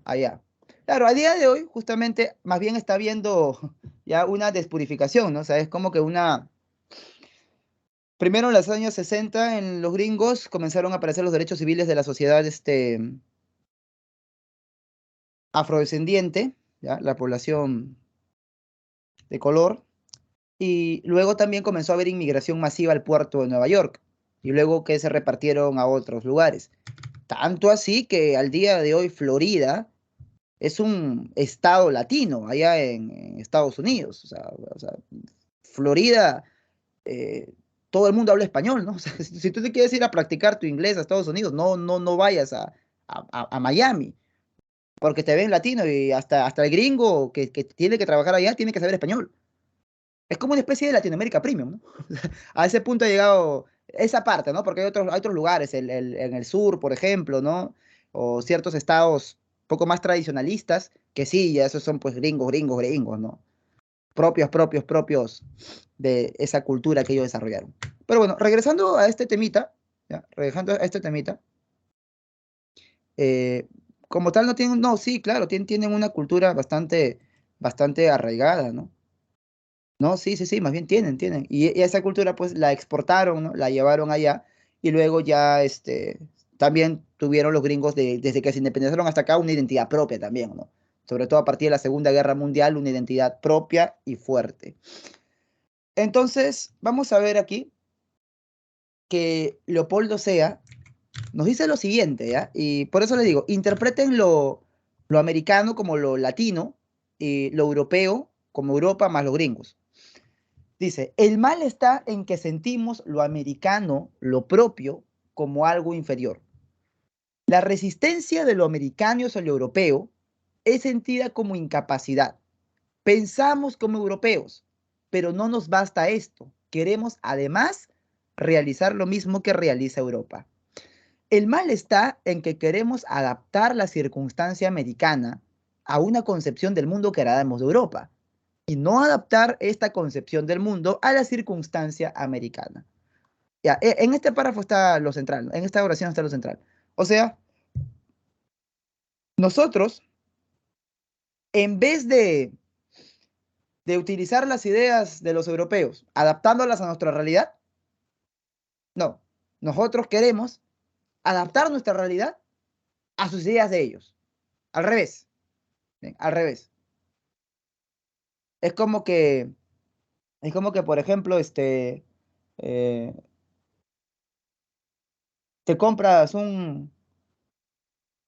Speaker 1: allá. Claro, a día de hoy, justamente, más bien está habiendo ya una despurificación, ¿no? O sea, es como que una... Primero, en los años 60, en los gringos comenzaron a aparecer los derechos civiles de la sociedad afrodescendiente, ¿ya? La población de color. y luego también comenzó a haber inmigración masiva al puerto de Nueva York, y luego que se repartieron a otros lugares. Tanto así que al día de hoy Florida es un estado latino allá en Estados Unidos. O sea, Florida, todo el mundo habla español, ¿no? O sea, si tú te quieres ir a practicar tu inglés a Estados Unidos, no vayas a Miami, porque te ven latino y hasta el gringo que tiene que trabajar allá tiene que saber español. Es como una especie de Latinoamérica Premium, ¿no? A ese punto ha llegado esa parte, ¿no? Porque hay otros lugares, en el sur, por ejemplo, ¿no? O ciertos estados un poco más tradicionalistas, que sí, ya esos son pues gringos, gringos, gringos, ¿no? Propios de esa cultura que ellos desarrollaron. Pero bueno, regresando a este temita, ¿ya? Regresando a este temita, eh, como tal no tienen, no, sí, claro, tienen una cultura bastante arraigada, ¿no? No, sí, sí, sí, más bien tienen. Y esa cultura pues la exportaron, ¿no? La llevaron allá y luego ya también tuvieron los gringos desde que se independizaron hasta acá una identidad propia también, ¿no? Sobre todo a partir de la Segunda Guerra Mundial, una identidad propia y fuerte. Entonces, vamos a ver aquí que Leopoldo Sea nos dice lo siguiente, ¿ya? Y por eso le digo, interpreten lo americano como lo latino y lo europeo como Europa más los gringos. Dice, el mal está en que sentimos lo americano, lo propio, como algo inferior. La resistencia de lo americano sobre lo europeo es sentida como incapacidad. Pensamos como europeos, pero no nos basta esto. Queremos además realizar lo mismo que realiza Europa. El mal está en que queremos adaptar la circunstancia americana a una concepción del mundo que heredamos de Europa y no adaptar esta concepción del mundo a la circunstancia americana. Ya, en este párrafo está lo central, ¿no? En esta oración está lo central. O sea, nosotros, en vez de utilizar las ideas de los europeos, adaptándolas a nuestra realidad, no, nosotros queremos adaptar nuestra realidad a sus ideas de ellos. Al revés, ¿bien? Al revés. Es como que, por ejemplo, eh, te compras un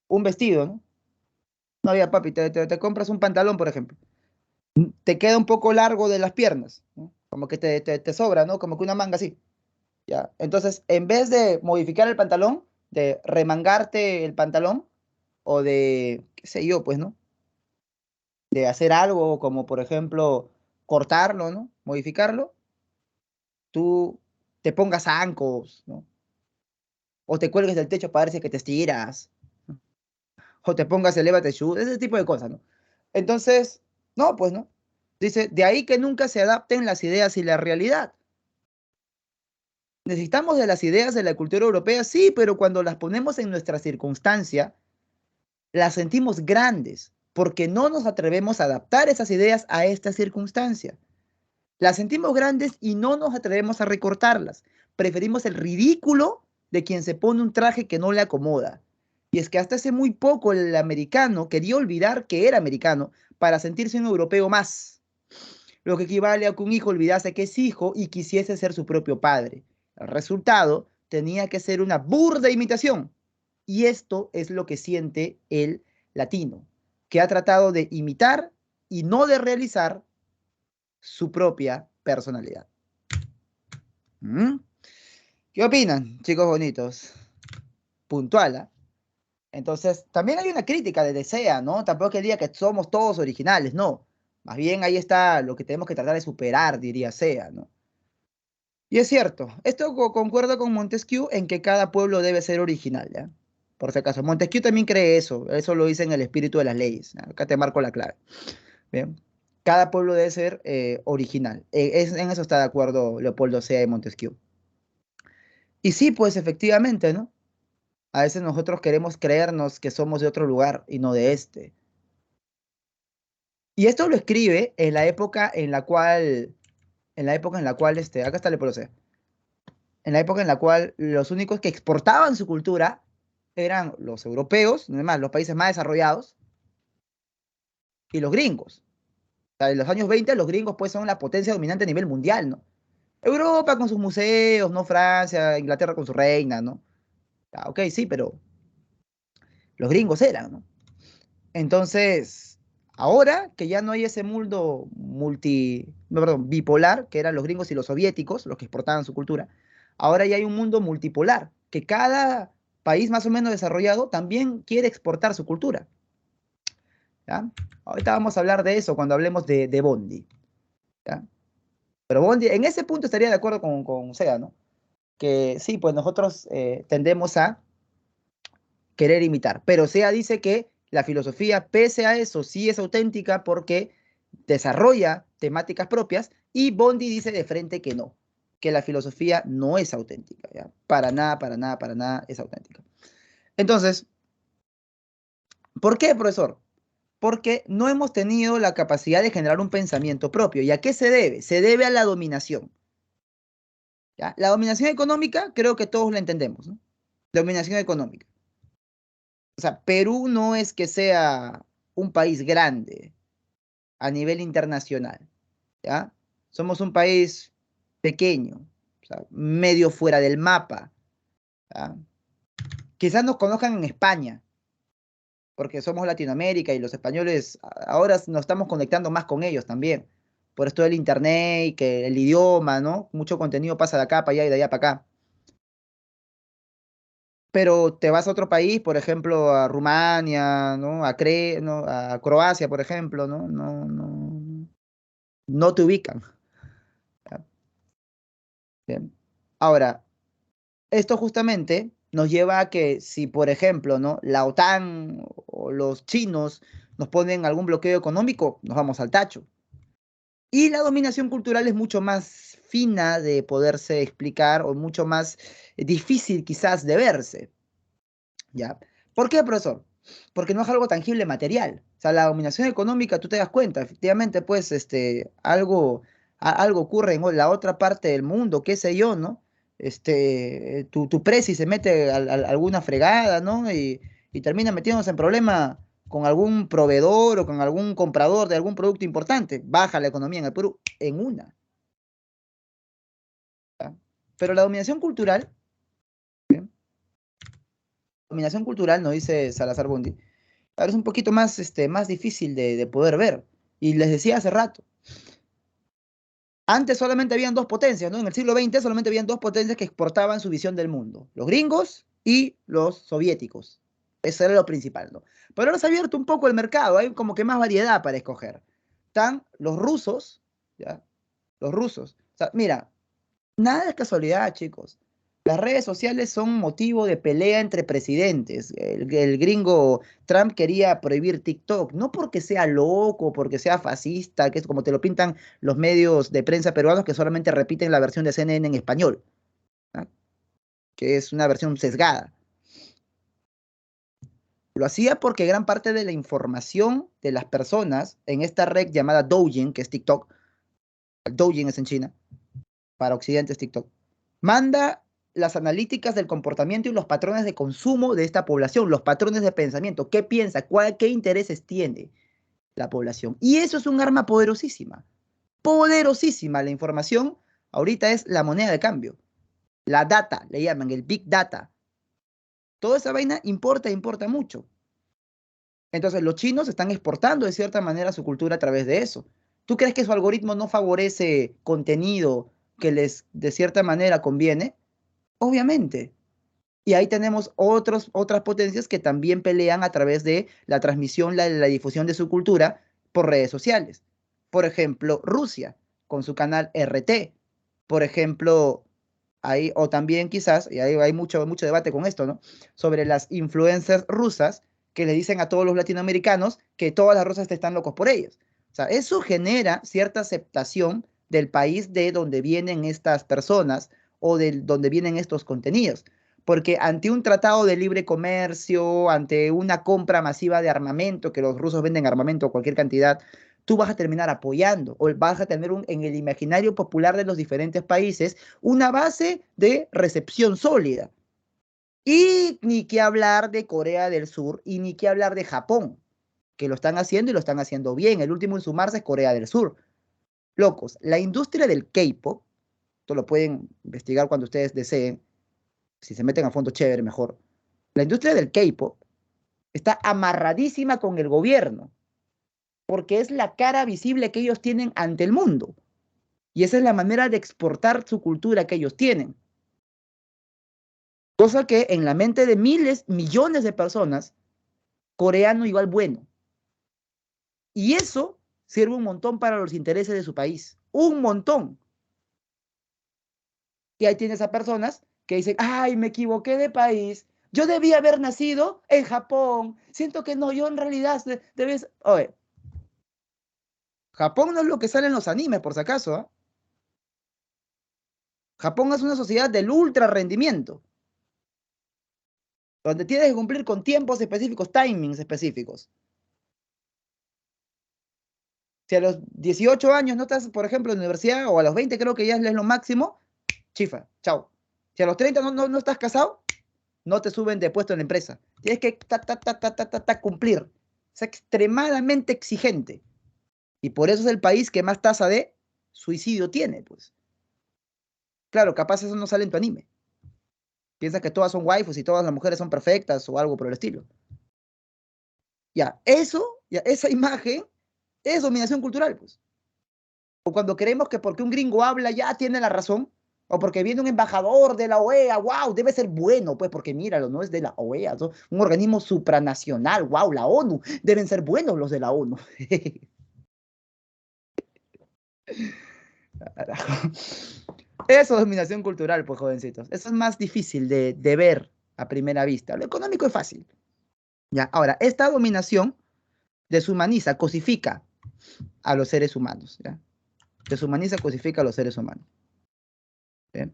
Speaker 1: vestido, ¿no? No, ya, papi, te compras un pantalón, por ejemplo. Te queda un poco largo de las piernas, ¿no? Como que te sobra, ¿no? Como que una manga así, ¿ya? Entonces, en vez de modificar el pantalón, de remangarte el pantalón, o de, qué sé yo, pues, ¿no? De hacer algo como, por ejemplo, cortarlo, ¿no? Modificarlo, tú te pongas zancos, ¿no? O te cuelgues del techo para ver si es que te estiras, ¿no? O te pongas elevate shoes, ese tipo de cosas, ¿no? Entonces, no, pues, ¿no? Dice, de ahí que nunca se adapten las ideas y la realidad. Necesitamos de las ideas de la cultura europea, sí, pero cuando las ponemos en nuestra circunstancia, las sentimos grandes, porque no nos atrevemos a adaptar esas ideas a esta circunstancia. Las sentimos grandes y no nos atrevemos a recortarlas. Preferimos el ridículo de quien se pone un traje que no le acomoda. Y es que hasta hace muy poco el americano quería olvidar que era americano para sentirse un europeo más, lo que equivale a que un hijo olvidase que es hijo y quisiese ser su propio padre. El resultado tenía que ser una burda imitación. Y esto es lo que siente el latino, que ha tratado de imitar y no de realizar su propia personalidad. ¿Mm? ¿Qué opinan, chicos bonitos? Puntual, ¿eh? Entonces, también hay una crítica de Desea, ¿no? Tampoco que diga que somos todos originales, no. Más bien ahí está lo que tenemos que tratar de superar, diría Sea, ¿no? Y es cierto, esto concuerda con Montesquieu en que cada pueblo debe ser original, ¿ya? Por si acaso, Montesquieu también cree eso lo dice en el espíritu de las leyes. ¿Ya? Acá te marco la clave. Bien. Cada pueblo debe ser original. En eso está de acuerdo Leopoldo Sea y Montesquieu. Y sí, pues efectivamente, ¿no? A veces nosotros queremos creernos que somos de otro lugar y no de este. Y esto lo escribe en la época en la cual, acá está Leopoldo Sea, en la época en la cual los únicos que exportaban su cultura eran los europeos, además los países más desarrollados, y los gringos. sea, en los años 20 los gringos pues son la potencia dominante a nivel mundial, ¿no? Europa con sus museos, ¿no? Francia, Inglaterra con su reina, ¿no? Ah, ok, sí, pero los gringos eran, ¿no? Entonces, ahora que ya no hay ese mundo no, perdón, bipolar, que eran los gringos y los soviéticos, los que exportaban su cultura, ahora ya hay un mundo multipolar, que cada país más o menos desarrollado también quiere exportar su cultura, ¿ya? Ahorita vamos a hablar de eso cuando hablemos de Bondi, ¿ya? Pero Bondi, en ese punto estaría de acuerdo con Sea, ¿no? Que sí, pues nosotros tendemos a querer imitar. Pero Sea dice que la filosofía, pese a eso, sí es auténtica porque desarrolla temáticas propias y Bondi dice de frente que no, que la filosofía no es auténtica, ¿ya? Para nada, para nada, para nada es auténtica. Entonces, ¿por qué, profesor? Porque no hemos tenido la capacidad de generar un pensamiento propio. ¿Y a qué se debe? Se debe a la dominación, ¿ya? La dominación económica, creo que todos la entendemos, ¿no? Dominación económica. O sea, Perú no es que sea un país grande a nivel internacional, ¿ya? Somos un país pequeño, o sea, medio fuera del mapa, ¿ya? Quizás nos conozcan en España, porque somos Latinoamérica y los españoles ahora nos estamos conectando más con ellos también. Por esto del internet y que el idioma, ¿no? Mucho contenido pasa de acá para allá y de allá para acá. Pero te vas a otro país, por ejemplo, a Rumania, ¿no? ¿No? A Croacia, por ejemplo, ¿no? No te ubican. ¿Ya? Bien. Ahora, esto justamente nos lleva a que si, por ejemplo, ¿no? La OTAN o los chinos nos ponen algún bloqueo económico, nos vamos al tacho. Y la dominación cultural es mucho más fina de poderse explicar o mucho más difícil quizás de verse. ¿Ya? ¿Por qué, profesor? Porque no es algo tangible, material. O sea, la dominación económica, tú te das cuenta, efectivamente, pues, algo ocurre en la otra parte del mundo, qué sé yo, ¿no? Tu presi se mete a alguna fregada, ¿no? Y termina metiéndose en problema con algún proveedor o con algún comprador de algún producto importante. Baja la economía en el Perú en una. ¿Ya? Pero la dominación cultural, ¿bien? Dominación cultural, nos dice Salazar Bondi, ahora es un poquito más, más difícil de poder ver. Y les decía hace rato, antes solamente habían dos potencias, ¿no? En el siglo XX solamente habían dos potencias que exportaban su visión del mundo, los gringos y los soviéticos. Eso era lo principal, ¿no? Pero ahora se ha abierto un poco el mercado, hay como que más variedad para escoger. Están los rusos, ¿ya? Los rusos. O sea, mira, nada es casualidad, chicos. Las redes sociales son motivo de pelea entre presidentes. El gringo Trump quería prohibir TikTok, no porque sea loco, porque sea fascista, que es como te lo pintan los medios de prensa peruanos que solamente repiten la versión de CNN en español, ¿ah? Que es una versión sesgada. Lo hacía porque gran parte de la información de las personas en esta red llamada Douyin, que es TikTok, Douyin es en China, para Occidente es TikTok, manda las analíticas del comportamiento y los patrones de consumo de esta población, los patrones de pensamiento, qué piensa, qué intereses tiene la población. Y eso es un arma poderosísima, poderosísima. La información ahorita es la moneda de cambio, la data, le llaman el big data. Toda esa vaina importa, importa mucho. Entonces los chinos están exportando de cierta manera su cultura a través de eso. ¿Tú crees que su algoritmo no favorece contenido que les de cierta manera conviene? Obviamente. Y ahí tenemos otras potencias que también pelean a través de la transmisión, la difusión de su cultura por redes sociales. Por ejemplo, Rusia, con su canal RT. Por ejemplo, o también quizás, y hay mucho, mucho debate con esto, ¿no? Sobre las influencers rusas que le dicen a todos los latinoamericanos que todas las rusas están locos por ellos. O sea, eso genera cierta aceptación del país de donde vienen estas personas o de donde vienen estos contenidos. Porque ante un tratado de libre comercio, ante una compra masiva de armamento, que los rusos venden armamento a cualquier cantidad, tú vas a terminar apoyando o vas a tener en el imaginario popular de los diferentes países una base de recepción sólida. Y ni que hablar de Corea del Sur y ni que hablar de Japón. que lo están haciendo y lo están haciendo bien. El último en sumarse es Corea del Sur. Locos, la industria del K-pop, esto lo pueden investigar cuando ustedes deseen, si se meten a fondo chévere, mejor. La industria del K-pop está amarradísima con el gobierno, porque es la cara visible que ellos tienen ante el mundo. Y esa es la manera de exportar su cultura que ellos tienen. Cosa que en la mente de miles, millones de personas, coreano igual bueno. Y eso sirve un montón para los intereses de su país. Un montón. Y ahí tienes a personas que dicen, ay, me equivoqué de país. Yo debía haber nacido en Japón. Siento que no, yo en realidad debes... Oye, Japón no es lo que sale en los animes, por si acaso. ¿Eh? Japón es una sociedad del ultra rendimiento, donde tienes que cumplir con tiempos específicos, timings específicos. Si a los 18 años no estás, por ejemplo, en la universidad, o a los 20 creo que ya es lo máximo, chifa, chao. Si a los 30 no estás casado, no te suben de puesto en la empresa. Tienes que cumplir. Es extremadamente exigente. Y por eso es el país que más tasa de suicidio tiene, pues. Claro, capaz eso no sale en tu anime. Piensas que todas son waifus y todas las mujeres son perfectas o algo por el estilo. Ya, eso, ya, esa imagen es dominación cultural, pues. O cuando creemos que porque un gringo habla ya tiene la razón, o porque viene un embajador de la OEA, wow, debe ser bueno, pues porque míralo, no es de la OEA, es un organismo supranacional, wow, la ONU, deben ser buenos los de la ONU. Eso es dominación cultural, pues jovencitos. Eso es más difícil de ver a primera vista. Lo económico es fácil. Ya, ahora, esta dominación deshumaniza, cosifica a los seres humanos. ¿Ya? Deshumaniza, cosifica a los seres humanos. ¿Bien?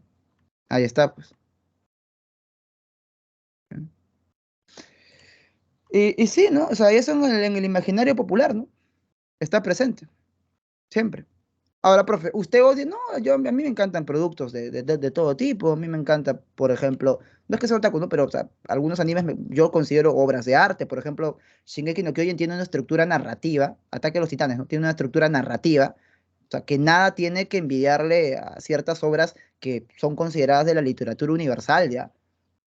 Speaker 1: Ahí está, pues. ¿Bien? Y sí, ¿no? O sea, eso en el imaginario popular, ¿no? Está presente, siempre. Ahora, profe, usted odia, no, a mí me encantan productos de todo tipo, a mí me encanta, por ejemplo, no es que sea otaku, ¿no? Pero, o sea, algunos animes yo considero obras de arte, por ejemplo, Shingeki no Kyojin tiene una estructura narrativa, Ataque a los Titanes, ¿no? Tiene una estructura narrativa, o sea, que nada tiene que envidiarle a ciertas obras que son consideradas de la literatura universal, ¿ya?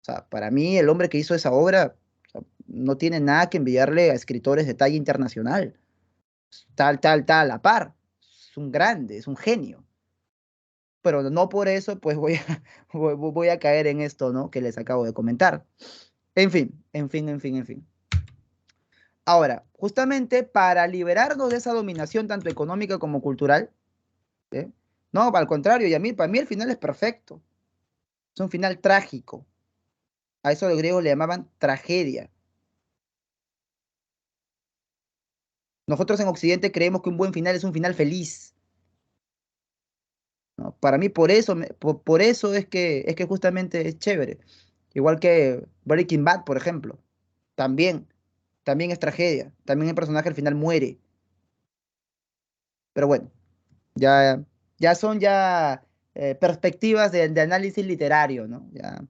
Speaker 1: O sea, para mí el hombre que hizo esa obra, o sea, no tiene nada que envidiarle a escritores de talla internacional, tal, a la par. Es un grande, es un genio. Pero no por eso, pues voy a caer en esto, ¿no? Que les acabo de comentar. En fin. Ahora, justamente para liberarnos de esa dominación tanto económica como cultural, ¿eh? No, al contrario, y para mí el final es perfecto. Es un final trágico. A eso los griegos le llamaban tragedia. Nosotros en Occidente creemos que un buen final es un final feliz, ¿no? Para mí por eso, por eso es que justamente es chévere. Igual que Breaking Bad, por ejemplo. También, también es tragedia. También el personaje al final muere. Pero bueno, ya, ya son perspectivas de análisis literario, ¿no? Ya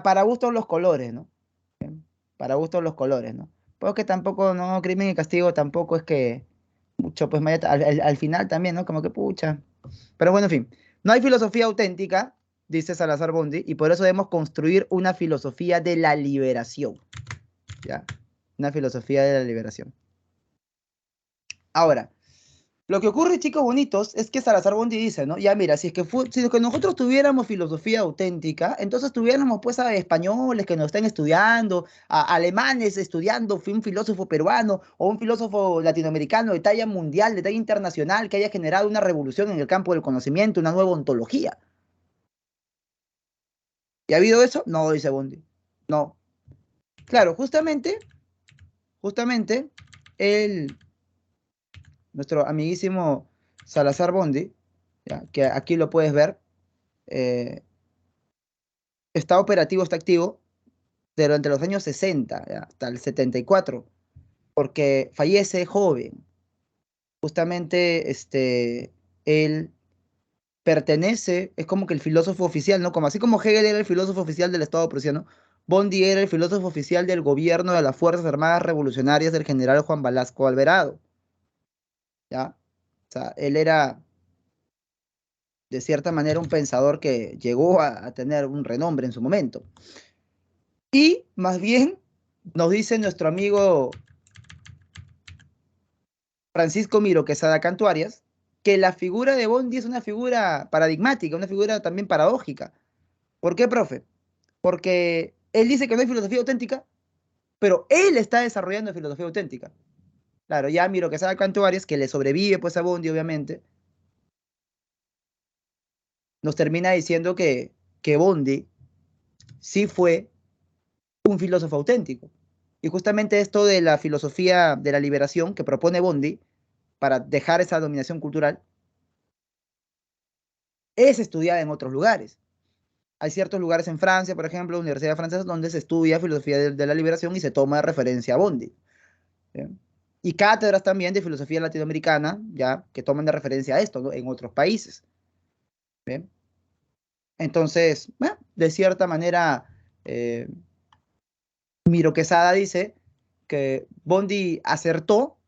Speaker 1: para gustos los colores, ¿no? Para gustos los colores, ¿no? Porque tampoco, no, Crimen y Castigo tampoco es que mucho, pues al final también, ¿no? Como que pucha. Pero bueno, en fin, no hay filosofía auténtica, dice Salazar Bondi, y por eso debemos construir una filosofía de la liberación, ¿ya? Una filosofía de la liberación. Ahora, lo que ocurre, chicos bonitos, es que Salazar Bondi dice, ¿no? Ya mira, si es que nosotros tuviéramos filosofía auténtica, entonces tuviéramos pues a españoles que nos están estudiando, a alemanes estudiando, un filósofo peruano o un filósofo latinoamericano de talla mundial, de talla internacional, que haya generado una revolución en el campo del conocimiento, una nueva ontología. ¿Y ha habido eso? No, dice Bondi. No. Claro, justamente, él, nuestro amiguísimo Salazar Bondi, ya, que aquí lo puedes ver, eh, está activo durante los años 60, ya, hasta el 74, porque fallece joven. Justamente, él pertenece, es como que el filósofo oficial, ¿no? Como así como Hegel era el filósofo oficial del Estado prusiano, Bondi era el filósofo oficial del gobierno de las Fuerzas Armadas Revolucionarias del general Juan Velasco Alvarado. ¿Ya? O sea, él era, de cierta manera, un pensador que llegó a tener un renombre en su momento. Y, más bien, nos dice nuestro amigo Francisco Miro Quesada Cantuarias, que la figura de Bondi es una figura paradigmática, una figura también paradójica. ¿Por qué, profe? Porque él dice que no hay filosofía auténtica, pero él está desarrollando filosofía auténtica. Claro, ya Miro Quesada Cantuarias, que le sobrevive pues a Bondi, obviamente, nos termina diciendo que Bondi sí fue un filósofo auténtico. Y justamente esto de la filosofía de la liberación que propone Bondi para dejar esa dominación cultural es estudiada en otros lugares. Hay ciertos lugares en Francia, por ejemplo, universidades francesas, donde se estudia filosofía de la liberación y se toma de referencia a Bondi. ¿Bien? Y cátedras también de filosofía latinoamericana, ya, que toman de referencia a esto, ¿no? En otros países. ¿Bien? Entonces, bueno, de cierta manera, eh, Miro Quesada dice que Bondi acertó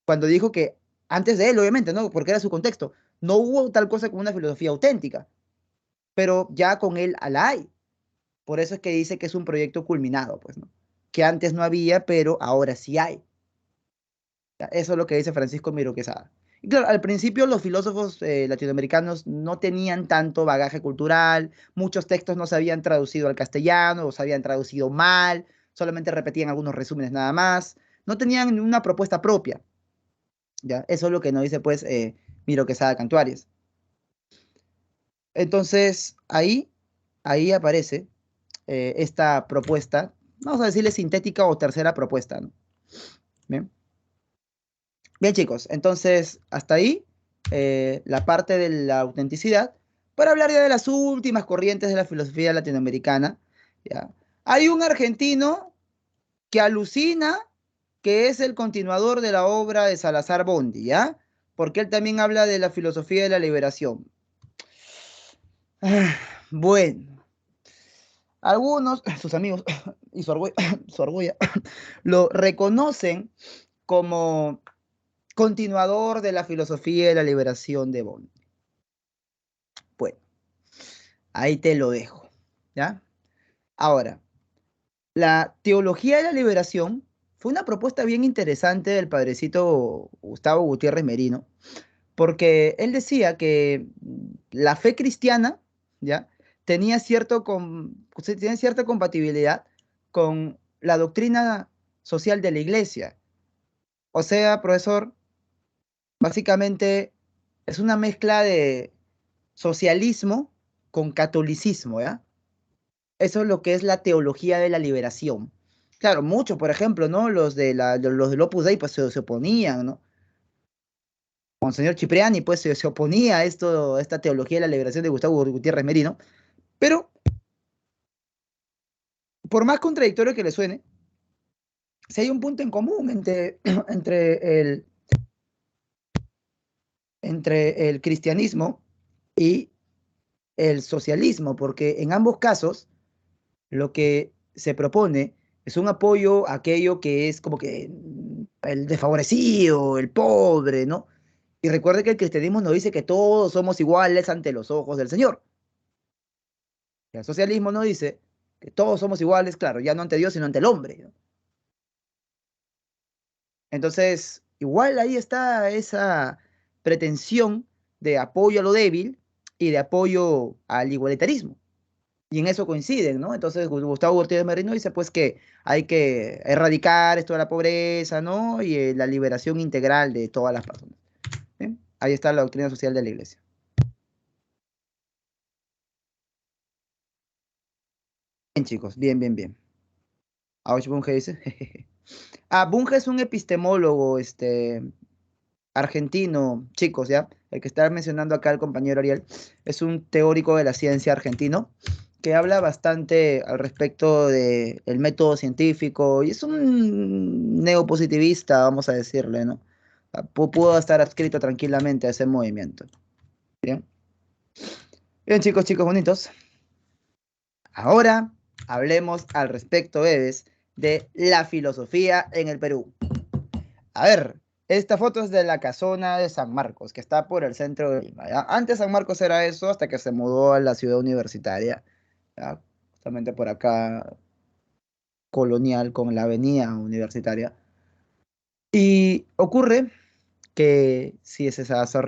Speaker 1: cuando dijo que, antes de él, obviamente, ¿no? Porque era su contexto, no hubo tal cosa como una filosofía auténtica, pero ya con él la hay. Por eso es que dice que es un proyecto culminado, pues, ¿no? Que antes no había, pero ahora sí hay. Eso es lo que dice Francisco Miro Quesada. Y claro, al principio los filósofos latinoamericanos no tenían tanto bagaje cultural, muchos textos no se habían traducido al castellano o se habían traducido mal, solamente repetían algunos resúmenes nada más, no tenían una propuesta propia. ¿Ya? Eso es lo que nos dice pues Miro Quesada Cantuarias. Entonces, ahí aparece esta propuesta, vamos a decirle sintética o tercera propuesta, ¿no? Bien. Bien, chicos, entonces hasta ahí la parte de la autenticidad. Para hablar ya de las últimas corrientes de la filosofía latinoamericana, ¿ya? Hay un argentino que alucina que es el continuador de la obra de Salazar Bondi, ¿ya? Porque él también habla de la filosofía de la liberación. Ah, bueno, algunos, sus amigos y su orgullo, lo reconocen como continuador de la filosofía de la liberación de Bondi. Bueno, ahí te lo dejo, ¿ya? Ahora, la teología de la liberación fue una propuesta bien interesante del padrecito Gustavo Gutiérrez Merino, porque él decía que la fe cristiana, ¿ya? Tenía cierta compatibilidad con la doctrina social de la iglesia. O sea, profesor, básicamente es una mezcla de socialismo con catolicismo, ¿ya? Eso es lo que es la teología de la liberación. Claro, muchos, por ejemplo, ¿no? Los del Opus Dei, pues se oponían, ¿no? Monseñor Cipriani, pues se oponía a esto, a esta teología de la liberación de Gustavo Gutiérrez Merino, pero por más contradictorio que le suene, si hay un punto en común entre entre el cristianismo y el socialismo, porque en ambos casos lo que se propone es un apoyo a aquello que es como que el desfavorecido, el pobre, ¿no? Y recuerde que el cristianismo nos dice que todos somos iguales ante los ojos del Señor. Y el socialismo nos dice que todos somos iguales, claro, ya no ante Dios, sino ante el hombre, ¿no? Entonces, igual ahí está esa pretensión de apoyo a lo débil y de apoyo al igualitarismo. Y en eso coinciden, ¿no? Entonces Gustavo Gutiérrez Merino dice pues que hay que erradicar esto de la pobreza, ¿no? Y la liberación integral de todas las personas. ¿Bien? Ahí está la doctrina social de la iglesia. Bien, chicos, bien, bien, bien. Ausch Bunge dice. Ah, Bunge es un epistemólogo, argentino, chicos, ¿ya? El que está mencionando acá el compañero Ariel, es un teórico de la ciencia argentino que habla bastante al respecto del método científico y es un neopositivista, vamos a decirle, ¿no? Pudo estar adscrito tranquilamente a ese movimiento. Bien, bien, chicos, chicos bonitos. Ahora hablemos al respecto, bebés, de la filosofía en el Perú. A ver, esta foto es de la casona de San Marcos, que está por el centro de Lima, ¿ya? Antes San Marcos era eso hasta que se mudó a la ciudad universitaria, ¿ya? Justamente por acá, colonial, con la avenida universitaria. Y ocurre que si se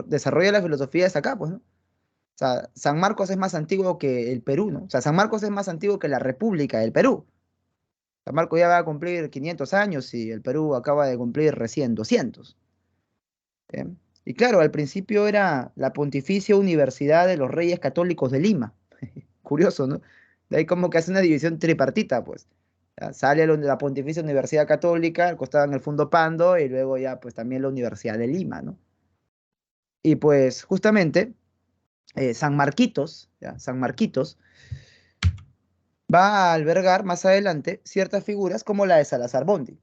Speaker 1: desarrolla la filosofía es acá, pues, ¿no? O sea, San Marcos es más antiguo que el Perú, ¿no? O sea, San Marcos es más antiguo que la República del Perú. San Marcos ya va a cumplir 500 años y el Perú acaba de cumplir recién 200. ¿Bien? Y claro, al principio era la Pontificia Universidad de los Reyes Católicos de Lima. Curioso, ¿no? De ahí como que hace una división tripartita, pues. Ya, sale la Pontificia Universidad Católica, al costado en el Fondo Pando, y luego ya pues también la Universidad de Lima, ¿no? Y pues justamente San Marquitos, ¿ya? San Marquitos va a albergar más adelante ciertas figuras como la de Salazar Bondi.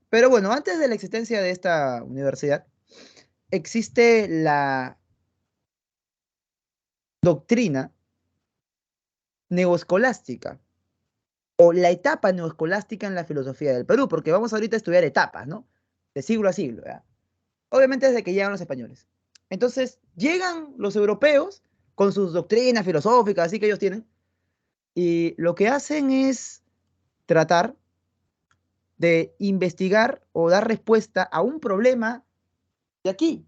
Speaker 1: Pero bueno, antes de la existencia de esta universidad, existe la doctrina neoescolástica o la etapa neoescolástica en la filosofía del Perú, porque vamos ahorita a estudiar etapas, ¿no? De siglo a siglo, ¿ya? Obviamente desde que llegan los españoles. Entonces, llegan los europeos con sus doctrinas filosóficas, así que ellos tienen, y lo que hacen es tratar de investigar o dar respuesta a un problema de aquí.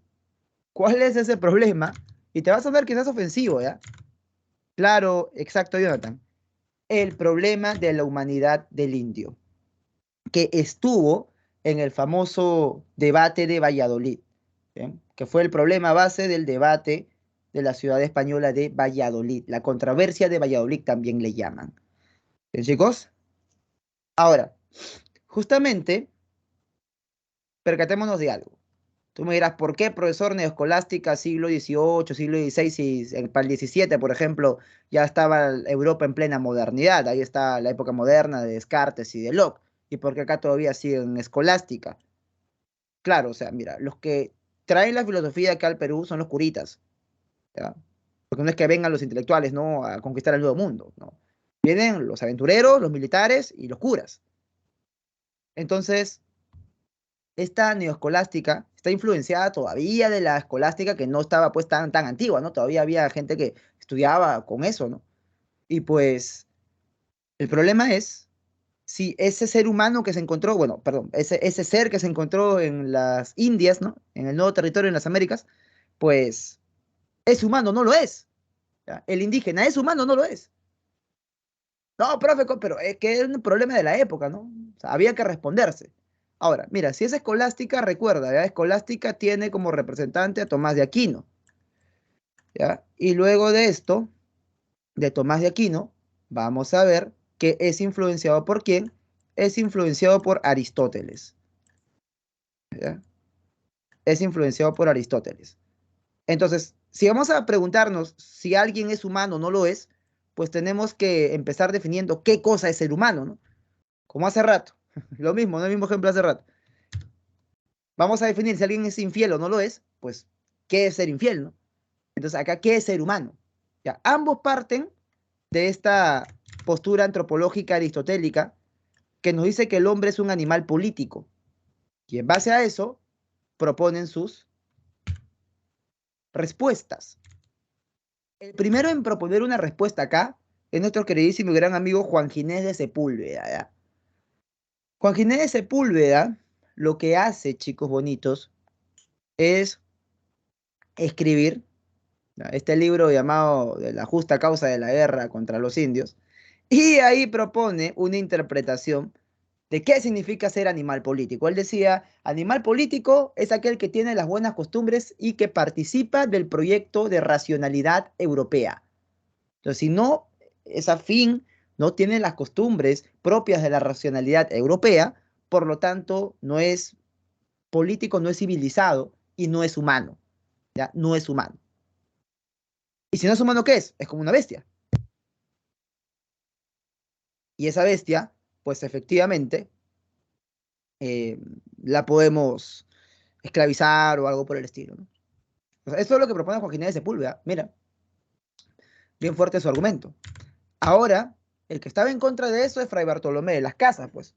Speaker 1: ¿Cuál es ese problema? Y te va a sonar quizás ofensivo, ¿ya? Claro, exacto, Jonathan. El problema de la humanidad del indio, que estuvo en el famoso debate de Valladolid, ¿bien? Que fue el problema base del debate de la ciudad española de Valladolid, la controversia de Valladolid también le llaman. ¿Bien, chicos? Ahora, justamente, percatémonos de algo. Tú me dirás, ¿por qué profesor neoescolástica siglo XVIII, siglo XVI, y para el XVII, por ejemplo, ya estaba Europa en plena modernidad? Ahí está la época moderna de Descartes y de Locke. ¿Y por qué acá todavía siguen escolástica? Claro, o sea, mira, los que traen la filosofía acá al Perú son los curitas, ¿ya? Porque no es que vengan los intelectuales, ¿no? A conquistar el nuevo mundo, ¿no? Vienen los aventureros, los militares y los curas. Entonces, esta neoescolástica está influenciada todavía de la escolástica que no estaba pues tan antigua, ¿no? Todavía había gente que estudiaba con eso, ¿no? Y pues el problema es si ese ser humano que se encontró, bueno, perdón, ese ser que se encontró en las Indias, ¿no? En el nuevo territorio en las Américas, pues es humano, no lo es. ¿Ya? El indígena es humano, no lo es. No, profe, pero es que es un problema de la época, ¿no? O sea, había que responderse. Ahora, mira, si es escolástica, recuerda, ¿ya? Escolástica tiene como representante a Tomás de Aquino, ¿ya? Y luego de esto, de Tomás de Aquino, vamos a ver que es influenciado por quién. Es influenciado por Aristóteles, ¿ya? Es influenciado por Aristóteles. Entonces, si vamos a preguntarnos si alguien es humano o no lo es, pues tenemos que empezar definiendo qué cosa es ser humano, ¿no? Como hace rato. Lo mismo, ¿no? El mismo ejemplo hace rato. Vamos a definir si alguien es infiel o no lo es, pues, ¿qué es ser infiel, no? Entonces, acá, ¿qué es ser humano? Ya, ambos parten de esta postura antropológica aristotélica que nos dice que el hombre es un animal político. Y en base a eso, proponen sus respuestas. El primero en proponer una respuesta acá es nuestro queridísimo y gran amigo Juan Ginés de Sepúlveda, ¿ya? Juan Ginés de Sepúlveda lo que hace, chicos bonitos, es escribir, ¿ya? Este libro llamado De la justa causa de la guerra contra los indios, y ahí propone una interpretación de qué significa ser animal político. Él decía, animal político es aquel que tiene las buenas costumbres y que participa del proyecto de racionalidad europea. Entonces, si no es afín, no tiene las costumbres propias de la racionalidad europea, por lo tanto, no es político, no es civilizado y no es humano, ¿ya? No es humano. Y si no es humano, ¿qué es? Es como una bestia. Y esa bestia, pues efectivamente, eh, la podemos esclavizar o algo por el estilo, ¿no? O sea, esto es lo que propone Joaquín de Sepúlveda. Mira, bien fuerte su argumento. Ahora, El que estaba en contra de eso es Fray Bartolomé de las Casas, pues,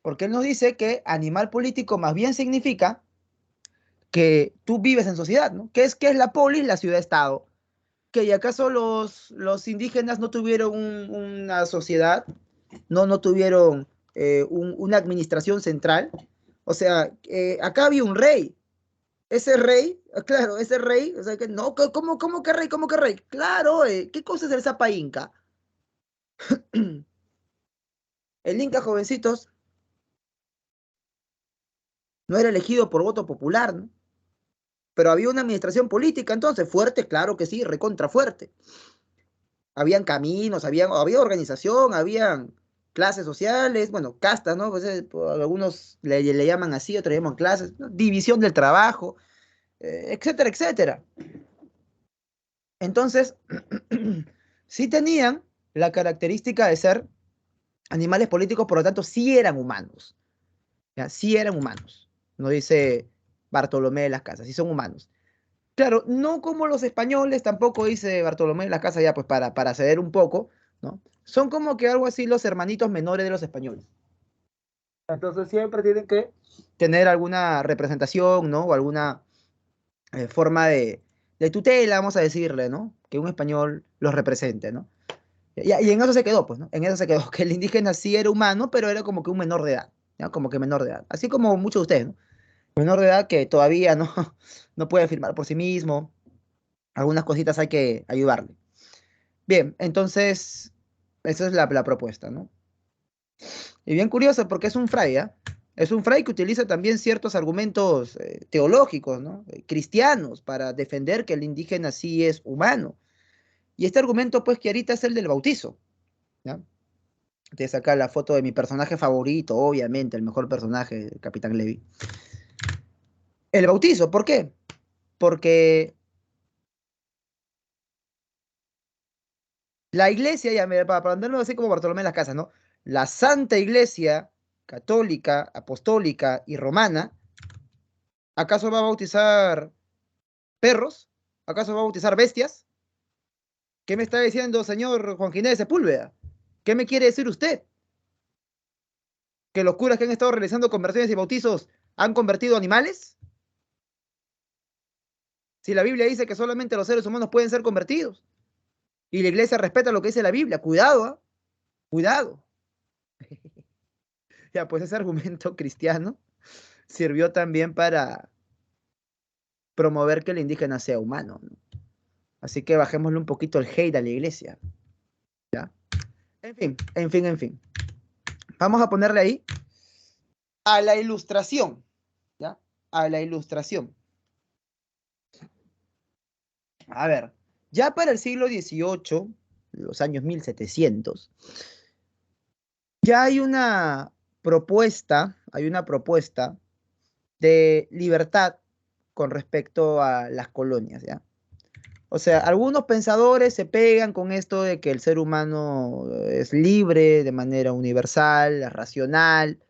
Speaker 1: porque él nos dice que animal político más bien significa que tú vives en sociedad, ¿no? Qué es la polis? La ciudad-estado. ¿Que y acaso los indígenas no tuvieron una sociedad? No tuvieron una administración central. O sea, acá había un rey. Ese rey, claro, ese rey, o sea, que no, ¿cómo que rey? ¿Cómo que rey? Claro, ¿qué cosa es el Zapa Inca? El Inca, jovencitos, no era elegido por voto popular, ¿no? Pero había una administración política entonces, fuerte, claro que sí, recontra fuerte. Habían caminos, había organización, habían clases sociales, bueno, castas, ¿no? Pues, algunos le llaman así, otros llaman clases, ¿no? División del trabajo, etcétera, etcétera. Entonces, sí tenían la característica de ser animales políticos, por lo tanto, sí eran humanos, ¿ya? Sí eran humanos, no dice Bartolomé de las Casas, sí son humanos. Claro, no como los españoles, tampoco dice Bartolomé de las Casas, ya pues para ceder un poco, ¿no? Son como que algo así los hermanitos menores de los españoles. Entonces siempre tienen que tener alguna representación, ¿no? O alguna forma de tutela, vamos a decirle, ¿no? Que un español los represente, ¿no? Y en eso se quedó, pues, ¿no? En eso se quedó, que el indígena sí era humano, pero era como que un menor de edad, ¿no? Como que menor de edad. Así como muchos de ustedes, ¿no? Menor de edad que todavía no, no puede firmar por sí mismo. Algunas cositas hay que ayudarle. Bien, entonces, esa es la propuesta, ¿no? Y bien curioso porque es un fray, ¿ah? Es un fray que utiliza también ciertos argumentos teológicos, ¿no? Cristianos, para defender que el indígena sí es humano. Y este argumento, pues, que ahorita es el del bautizo, ¿ya? Te saca la foto de mi personaje favorito, obviamente, el mejor personaje, el Capitán Levi. El bautizo, ¿por qué? Porque la iglesia, ya para ponerlo así como Bartolomé de las Casas, ¿no? La Santa Iglesia católica, apostólica y romana, ¿acaso va a bautizar perros? ¿Acaso va a bautizar bestias? ¿Qué me está diciendo, señor Juan Ginés de Sepúlveda? ¿Qué me quiere decir usted? ¿Que los curas que han estado realizando conversiones y bautizos han convertido animales? Si la Biblia dice que solamente los seres humanos pueden ser convertidos y la iglesia respeta lo que dice la Biblia, cuidado, ¿eh? Cuidado. Ya, pues ese argumento cristiano sirvió también para promover que el indígena sea humano, ¿no? Así que bajémosle un poquito el hate a la iglesia, ¿ya? En fin, en fin, en fin. Vamos a ponerle ahí a la ilustración, ¿ya? A la ilustración. A ver, ya para el siglo XVIII, los años 1700, ya hay una propuesta de libertad con respecto a las colonias, ¿ya? O sea, algunos pensadores se pegan con esto de que el ser humano es libre de manera universal, es racional,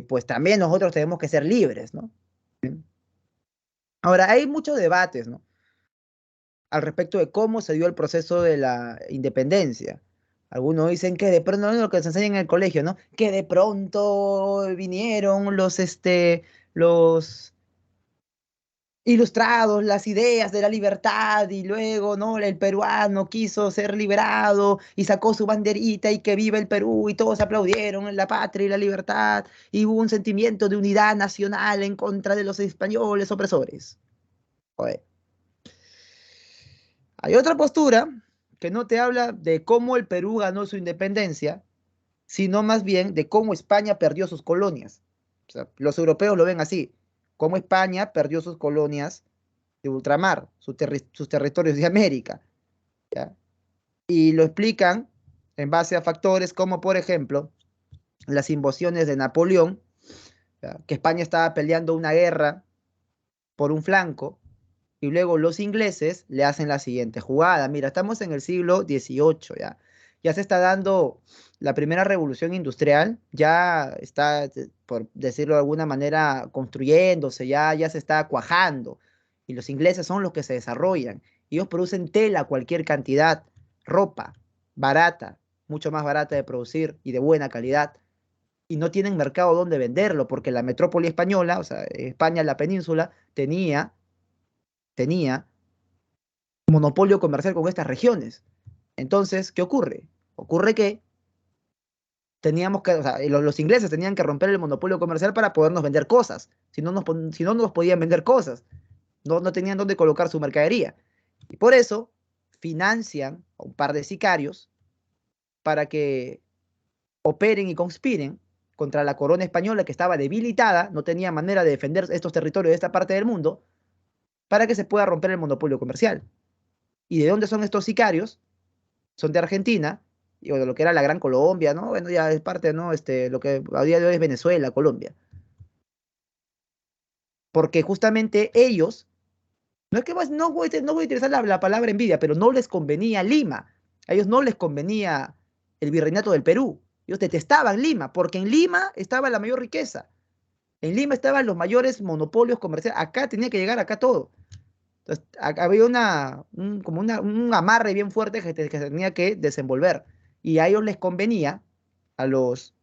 Speaker 1: pues también nosotros tenemos que ser libres, ¿no? Ahora, hay muchos debates, ¿no? Al respecto de cómo se dio el proceso de la independencia. Algunos dicen que de pronto, no es lo que se enseña en el colegio, ¿no? Que de pronto vinieron los ilustrados, las ideas de la libertad y luego, ¿no? El peruano quiso ser liberado y sacó su banderita y que viva el Perú y todos aplaudieron en la patria y la libertad y hubo un sentimiento de unidad nacional en contra de los españoles opresores. Joder. Hay otra postura que no te habla de cómo el Perú ganó su independencia, sino más bien de cómo España perdió sus colonias. O sea, los europeos lo ven así, cómo España perdió sus colonias de ultramar, sus territorios de América, ¿ya? Y lo explican en base a factores como, por ejemplo, las invasiones de Napoleón, ¿ya? Que España estaba peleando una guerra por un flanco, y luego los ingleses le hacen la siguiente jugada. Mira, estamos en el siglo XVIII, ¿ya? Ya se está dando la primera revolución industrial, ya está, por decirlo de alguna manera, construyéndose, ya se está cuajando. Y los ingleses son los que se desarrollan. Ellos producen tela, cualquier cantidad, ropa, barata, mucho más barata de producir y de buena calidad, y no tienen mercado donde venderlo, porque la metrópoli española, o sea, España, la península, tenía monopolio comercial con estas regiones. Entonces, ¿qué ocurre? Ocurre que teníamos que, o sea, los ingleses tenían que romper el monopolio comercial para podernos vender cosas, si no nos podían vender cosas, no tenían dónde colocar su mercadería. Y por eso financian a un par de sicarios para que operen y conspiren contra la corona española que estaba debilitada, no tenía manera de defender estos territorios de esta parte del mundo, para que se pueda romper el monopolio comercial. ¿Y de dónde son estos sicarios? Son de Argentina, o de lo que era la Gran Colombia, ¿no? Bueno, ya es parte, ¿no? Lo que a día de hoy es Venezuela, Colombia. Porque justamente ellos, no es que no voy a utilizar la palabra envidia, pero no les convenía Lima. A ellos no les convenía el virreinato del Perú. Ellos detestaban Lima, porque en Lima estaba la mayor riqueza. En Lima estaban los mayores monopolios comerciales. Acá tenía que llegar acá todo. Entonces, había como un amarre bien fuerte que se tenía que desenvolver. Y a ellos les convenía, a los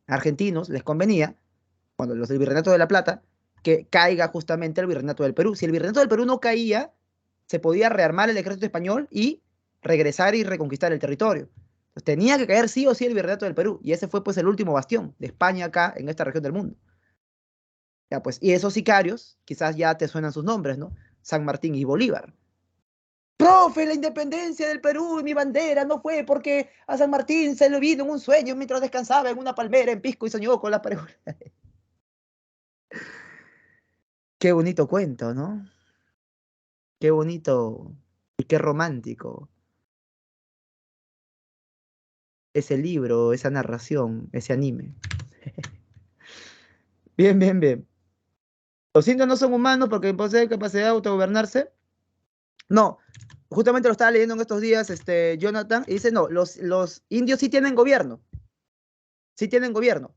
Speaker 1: argentinos les convenía, cuando los del Virreinato de la Plata, que caiga justamente el Virreinato del Perú. Si el Virreinato del Perú no caía, se podía rearmar el ejército español y regresar y reconquistar el territorio. Entonces, tenía que caer sí o sí el Virreinato del Perú. Y ese fue pues el último bastión de España acá en esta región del mundo. Ya, pues, y esos sicarios, quizás ya te suenan sus nombres, ¿no? San Martín y Bolívar. Profe, la independencia del Perú y mi bandera no fue porque a San Martín se le vino en un sueño mientras descansaba en una palmera en Pisco y soñó con la pareja. Qué bonito cuento, ¿no? Qué bonito y qué romántico ese libro, esa narración, ese anime. Bien, bien, bien. Los indios no son humanos porque poseen capacidad de autogobernarse. No, justamente lo estaba leyendo en estos días, Jonathan, y dice, no, los indios sí tienen gobierno,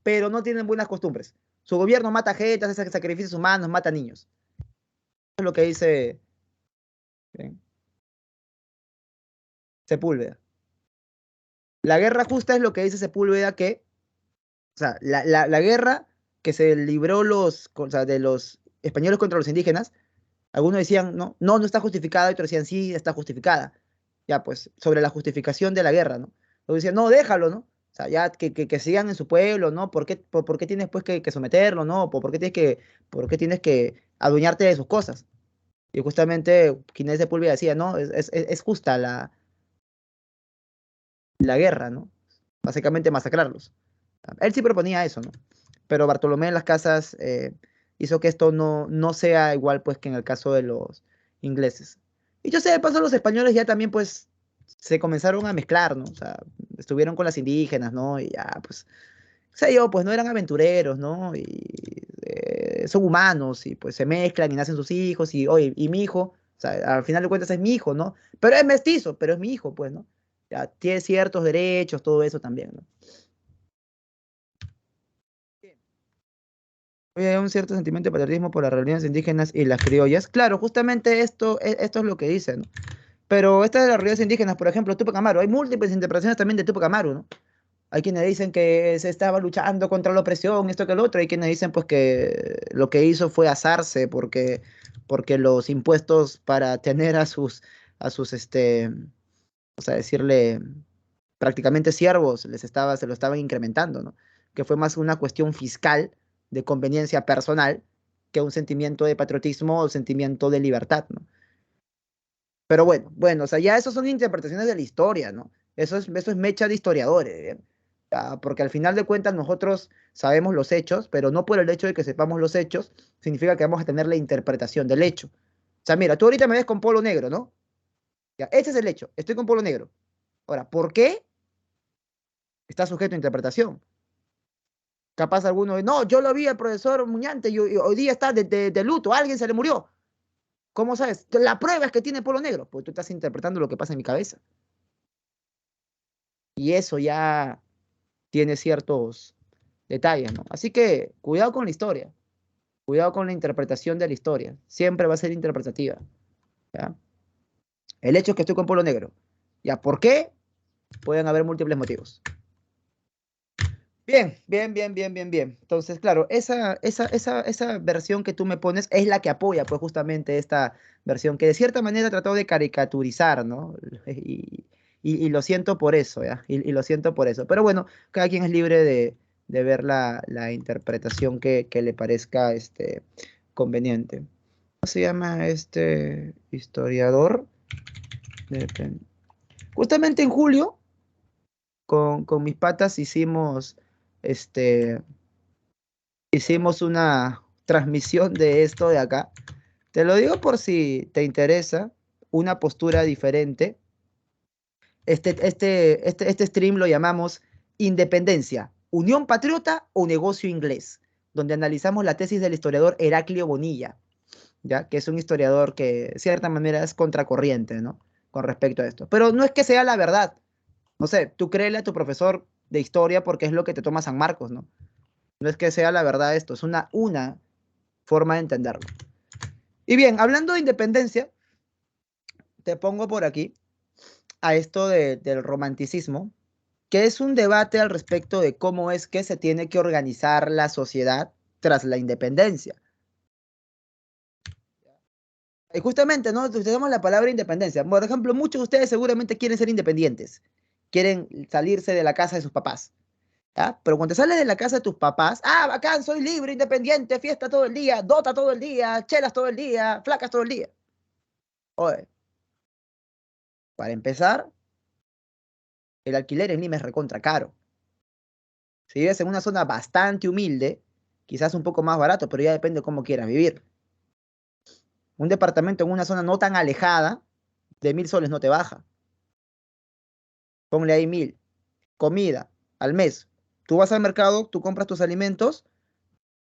Speaker 1: pero no tienen buenas costumbres. Su gobierno mata gente, hace sacrificios humanos, mata niños. Eso es lo que dice bien, Sepúlveda. La guerra justa es lo que dice Sepúlveda que, o sea, la guerra que se libró o sea, de los españoles contra los indígenas, algunos decían, no, no, no está justificada, y otros decían, sí, está justificada. Ya, pues, sobre la justificación de la guerra, ¿no? Luego decían, no, déjalo, ¿no? O sea, ya que sigan en su pueblo, ¿no? ¿Por qué tienes pues que someterlo, ¿no? ¿Por qué tienes que adueñarte de sus cosas? Y justamente Ginés de Sepúlveda decía, no, es justa la guerra, ¿no? Básicamente masacrarlos. Él sí proponía eso, ¿no? Pero Bartolomé de las Casas hizo que esto no sea igual pues que en el caso de los ingleses. Y yo sé, de paso los españoles ya también pues se comenzaron a mezclar, ¿no? O sea, estuvieron con las indígenas, ¿no? Y ya pues, o sea, pues no eran aventureros, ¿no? Y son humanos y pues se mezclan y nacen sus hijos y, oye, y mi hijo, o sea, al final de cuentas es mi hijo, ¿no? Pero es mestizo, pero es mi hijo, pues, ¿no? Ya tiene ciertos derechos, todo eso también, ¿no? Hay un cierto sentimiento de patriotismo por las reuniones indígenas y las criollas. Claro, justamente esto es lo que dicen, ¿no? Pero estas de las reuniones indígenas, por ejemplo, Tupac Amaru, hay múltiples interpretaciones también de Tupac Amaru, ¿no? Hay quienes dicen que se estaba luchando contra la opresión, esto que el otro, hay quienes dicen pues que lo que hizo fue asarse porque los impuestos para tener a sus, o sea, decirle prácticamente siervos, se lo estaban incrementando, ¿no? Que fue más una cuestión fiscal de conveniencia personal que un sentimiento de patriotismo o sentimiento de libertad, ¿no? Pero bueno, o sea, ya eso son interpretaciones de la historia, ¿no? Eso es mecha de historiadores, ¿eh? Porque al final de cuentas nosotros sabemos los hechos, pero no por el hecho de que sepamos los hechos, significa que vamos a tener la interpretación del hecho. O sea, mira, tú ahorita me ves con polo negro, ¿no? Ya, ese es el hecho, estoy con polo negro. Ahora, ¿por qué? Está sujeto a interpretación. Capaz alguno, no, yo lo vi al profesor Muñante y hoy día está de luto, a alguien se le murió. ¿Cómo sabes? La prueba es que tiene polo negro, pues tú estás interpretando lo que pasa en mi cabeza. Y eso ya tiene ciertos detalles, ¿no? Así que cuidado con la historia, cuidado con la interpretación de la historia. Siempre va a ser interpretativa, ¿ya? El hecho es que estoy con polo negro. ¿Ya? ¿Por qué? Pueden haber múltiples motivos. Bien, bien, bien, bien, bien, bien. Entonces, claro, esa versión que tú me pones es la que apoya, pues, justamente esta versión que de cierta manera trató de caricaturizar, ¿no? Y lo siento por eso, ¿ya? Y lo siento por eso. Pero bueno, cada quien es libre de ver la interpretación que le parezca conveniente. ¿Cómo se llama este historiador? Depen- Justamente en julio, con mis patas este, hicimos una transmisión de esto de acá. Te lo digo por si te interesa una postura diferente. Este stream lo llamamos Independencia, Unión Patriota o Negocio Inglés, donde analizamos la tesis del historiador Heraclio Bonilla, ¿ya? Que es un historiador que de cierta manera es contracorriente, ¿no? Con respecto a esto. Pero no es que sea la verdad. No sé, tú créele a tu profesor de historia porque es lo que te toma San Marcos, ¿no? No es que sea la verdad esto, es una forma de entenderlo. Y bien, hablando de independencia, te pongo por aquí a esto del romanticismo, que es un debate al respecto de cómo es que se tiene que organizar la sociedad tras la independencia. Y justamente, ¿no? Tenemos la palabra independencia. Por ejemplo, muchos de ustedes seguramente quieren ser independientes, quieren salirse de la casa de sus papás. ¿Ya? Pero cuando sales de la casa de tus papás, ah, bacán, soy libre, independiente, fiesta todo el día, dota todo el día, chelas todo el día, flacas todo el día. Oye, para empezar, el alquiler en Lima es recontra caro. Si vives en una zona bastante humilde, quizás un poco más barato, pero ya depende de cómo quieras vivir. Un departamento en una zona no tan alejada, de 1.000 soles no te baja. Ponle ahí 1.000. Comida al mes. Tú vas al mercado, tú compras tus alimentos.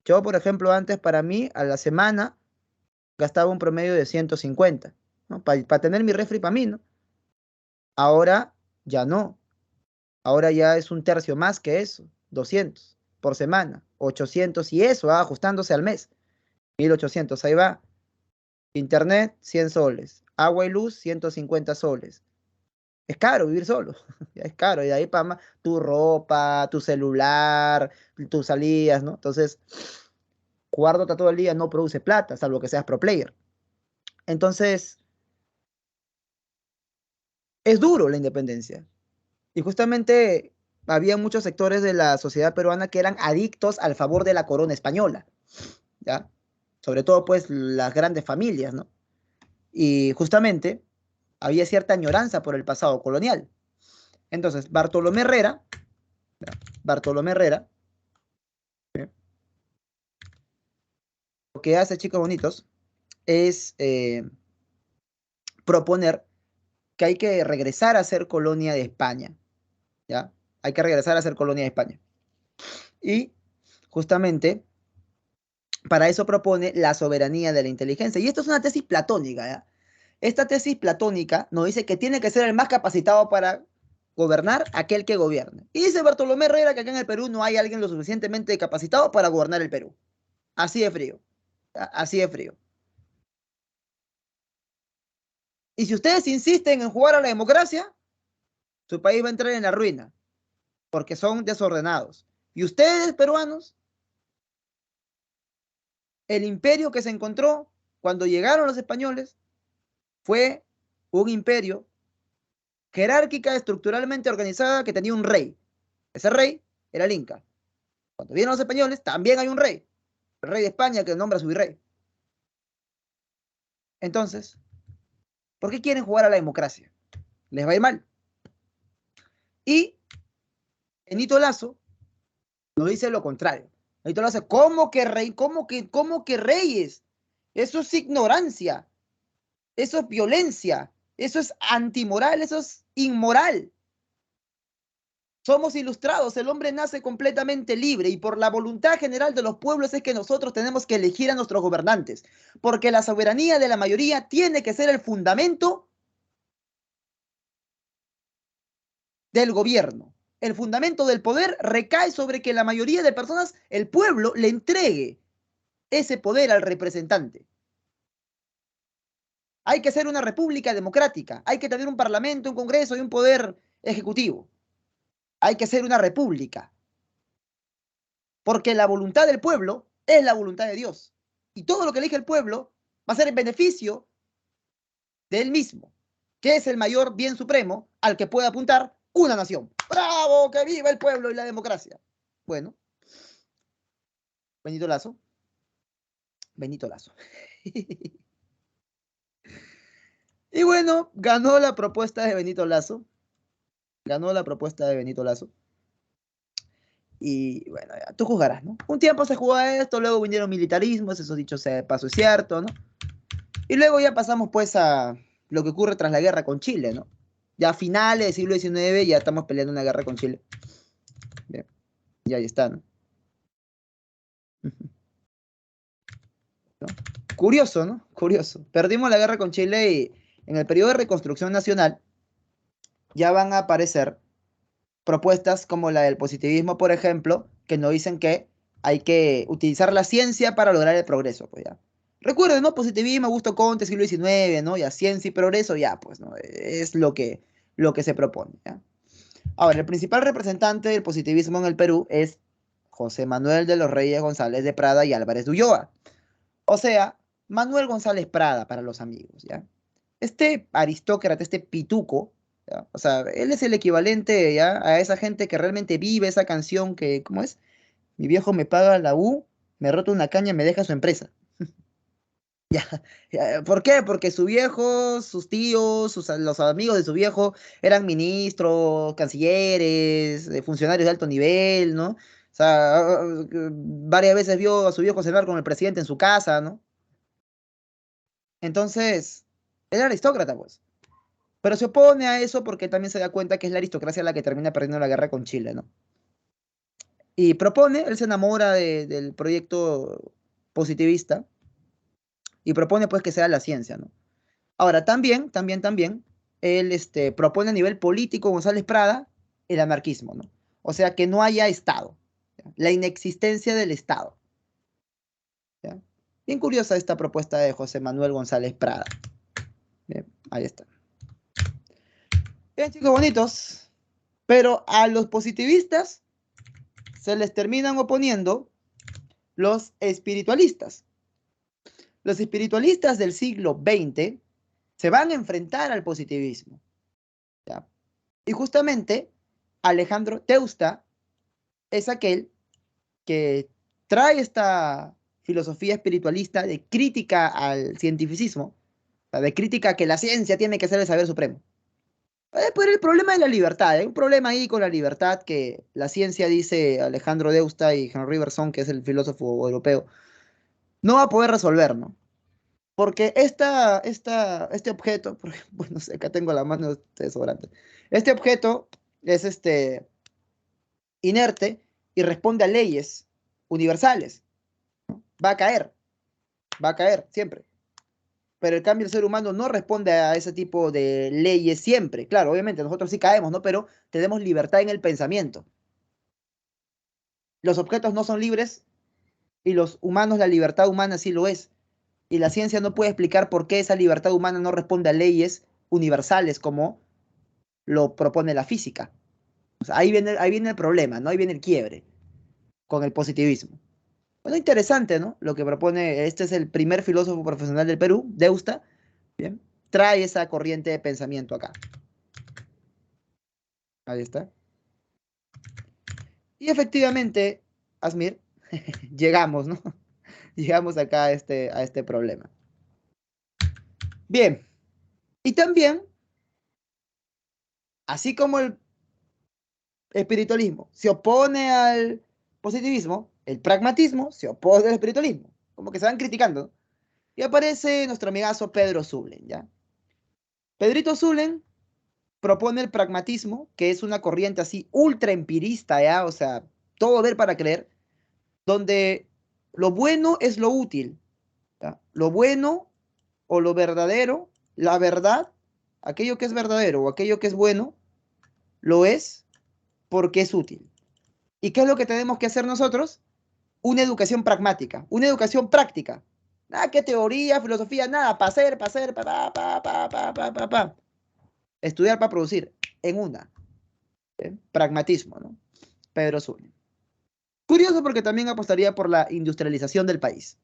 Speaker 1: Yo, por ejemplo, antes para mí, a la semana, gastaba un promedio de 150, ¿no? Para tener mi refri para mí, ¿no? Ahora ya no. Ahora ya es un tercio más que eso. 200 por semana, 800 y eso, ajustándose al mes. 1.800, ahí va. Internet, 100 soles. Agua y luz, 150 soles. Es caro vivir solo, ya es caro. Y de ahí para más, tu ropa, tu celular, tus salidas, ¿no? Entonces, jugar Dota todo el día no produce plata, salvo que seas pro player. Entonces, es duro la independencia. Y justamente había muchos sectores de la sociedad peruana que eran adictos al favor de la corona española, ¿ya? Sobre todo, pues, las grandes familias, ¿no? Y justamente había cierta añoranza por el pasado colonial. Entonces, Bartolomé Herrera, ¿sí? Lo que hace, chicos bonitos, es proponer que hay que regresar a ser colonia de España, ¿ya? Hay que regresar a ser colonia de España. Y justamente para eso propone la soberanía de la inteligencia. Y esto es una tesis platónica, ¿ya? Esta tesis platónica nos dice que tiene que ser el más capacitado para gobernar aquel que gobierne. Y dice Bartolomé Herrera que acá en el Perú no hay alguien lo suficientemente capacitado para gobernar el Perú. Así de frío. Así de frío. Y si ustedes insisten en jugar a la democracia, su país va a entrar en la ruina, porque son desordenados. Y ustedes, peruanos, el imperio que se encontró cuando llegaron los españoles fue un imperio jerárquica, estructuralmente organizada, que tenía un rey. Ese rey era el Inca. Cuando vienen los españoles, también hay un rey, el rey de España que nombra a su virrey. Entonces, ¿por qué quieren jugar a la democracia? Les va a ir mal. Y Benito Lazo nos dice lo contrario. Benito Lazo, ¿cómo que rey? ¿Cómo que reyes? Eso es ignorancia, eso es violencia, eso es antimoral, eso es inmoral. Somos ilustrados, el hombre nace completamente libre y por la voluntad general de los pueblos es que nosotros tenemos que elegir a nuestros gobernantes, porque la soberanía de la mayoría tiene que ser el fundamento del gobierno. El fundamento del poder recae sobre que la mayoría de personas, el pueblo, le entregue ese poder al representante. Hay que ser una república democrática, hay que tener un parlamento, un congreso y un poder ejecutivo. Hay que ser una república. Porque la voluntad del pueblo es la voluntad de Dios. Y todo lo que elige el pueblo va a ser en beneficio de él mismo, que es el mayor bien supremo al que puede apuntar una nación. ¡Bravo! ¡Que viva el pueblo y la democracia! Bueno, Benito Lazo. Benito Lazo. Y bueno, ganó la propuesta de Benito Lazo. Ganó la propuesta de Benito Lazo. Y bueno, ya, tú juzgarás, ¿no? Un tiempo se jugó a esto, luego vinieron militarismos, eso dicho sea de paso es cierto, ¿no? Y luego ya pasamos pues a lo que ocurre tras la guerra con Chile, ¿no? Ya a finales del siglo XIX ya estamos peleando una guerra con Chile. Bien, y ahí está, ¿no? ¿No? Curioso, ¿no? Curioso. Perdimos la guerra con Chile y en el periodo de reconstrucción nacional ya van a aparecer propuestas como la del positivismo, por ejemplo, que nos dicen que hay que utilizar la ciencia para lograr el progreso, pues ya. Recuerden, ¿no? Positivismo, Augusto Comte, siglo XIX, ¿no? Ya ciencia y progreso, ya, pues, ¿no? Es lo que se propone, ¿ya? Ahora, el principal representante del positivismo en el Perú es José Manuel de los Reyes González de Prada y Álvarez de Ulloa. O sea, Manuel González Prada para los amigos, ¿ya? Este aristócrata, este pituco, ¿ya? O sea, él es el equivalente, ¿ya? A esa gente que realmente vive esa canción que, ¿cómo es? Mi viejo me paga la U, me rota una caña, me deja su empresa. Ya, ya, ¿por qué? Porque su viejo, sus tíos, los amigos de su viejo eran ministros, cancilleres, funcionarios de alto nivel, ¿no? O sea, varias veces vio a su viejo cenar con el presidente en su casa, ¿no? Entonces, era aristócrata, pues. Pero se opone a eso porque también se da cuenta que es la aristocracia la que termina perdiendo la guerra con Chile, ¿no? Y propone, él se enamora del proyecto positivista y propone pues que sea la ciencia, ¿no? Ahora, también, él propone a nivel político, González Prada, el anarquismo, ¿no? O sea, que no haya Estado, ¿ya? La inexistencia del Estado, ¿ya? Bien curiosa esta propuesta de José Manuel González Prada. Bien, ahí está. Bien, chicos bonitos, pero a los positivistas se les terminan oponiendo los espiritualistas. Los espiritualistas del siglo XX se van a enfrentar al positivismo, ¿ya? Y justamente Alejandro Teusta es aquel que trae esta filosofía espiritualista de crítica al cientificismo, o sea, de crítica a que la ciencia tiene que ser el saber supremo. Pero el problema es la libertad, hay un problema ahí con la libertad que la ciencia, dice Alejandro Deusta y Henry Bergson, que es el filósofo europeo, no va a poder resolver, ¿no? Porque este objeto, bueno, no sé, acá tengo la mano de desodorante. Este objeto es inerte y responde a leyes universales. Va a caer, va a caer siempre. Pero el cambio del ser humano no responde a ese tipo de leyes siempre. Claro, obviamente nosotros sí caemos, ¿no? Pero tenemos libertad en el pensamiento. Los objetos no son libres y los humanos, la libertad humana sí lo es. Y la ciencia no puede explicar por qué esa libertad humana no responde a leyes universales como lo propone la física. O sea, ahí viene el problema, ¿no? Ahí viene el quiebre con el positivismo. Bueno, interesante, ¿no? Lo que propone, este es el primer filósofo profesional del Perú, Deusta, ¿bien? Trae esa corriente de pensamiento acá. Ahí está. Y efectivamente, Asmir, llegamos, ¿no? Llegamos acá a este problema. Bien, y también, así como el espiritualismo se opone al positivismo, el pragmatismo se opone al espiritualismo. Como que se van criticando, ¿no? Y aparece nuestro amigazo Pedro Zulen, ¿ya? Pedrito Zulen propone el pragmatismo, que es una corriente así ultra empirista, ¿ya? O sea, todo ver para creer, donde lo bueno es lo útil, ¿ya? Lo bueno o lo verdadero, la verdad, aquello que es verdadero o aquello que es bueno, lo es porque es útil. ¿Y qué es lo que tenemos que hacer nosotros? Una educación pragmática, una educación práctica. Nada que teoría, filosofía, nada, para hacer, pa. Estudiar para producir, en una. Pragmatismo, ¿no? Pedro Zulem. Curioso porque también apostaría por la industrialización del país.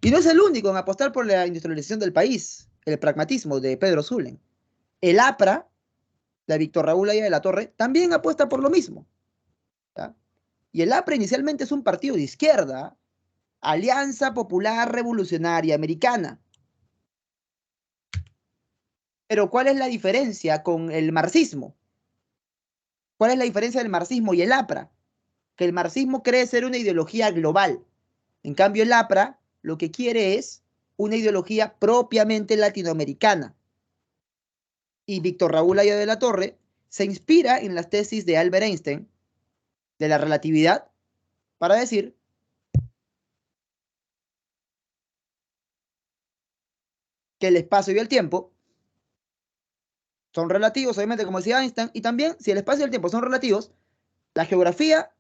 Speaker 1: Y no es el único en apostar por la industrialización del país, el pragmatismo de Pedro Zulem. El APRA, de Víctor Raúl Aya de la Torre, también apuesta por lo mismo. ¿Ya? Y el APRA inicialmente es un partido de izquierda, Alianza Popular Revolucionaria Americana. Pero ¿cuál es la diferencia con el marxismo? ¿Cuál es la diferencia del marxismo y el APRA? Que el marxismo cree ser una ideología global. En cambio, el APRA lo que quiere es una ideología propiamente latinoamericana. Y Víctor Raúl Aya de la Torre se inspira en las tesis de Albert Einstein de la relatividad para decir que el espacio y el tiempo son relativos, obviamente, como decía Einstein, y también si el espacio y el tiempo son relativos, la geografía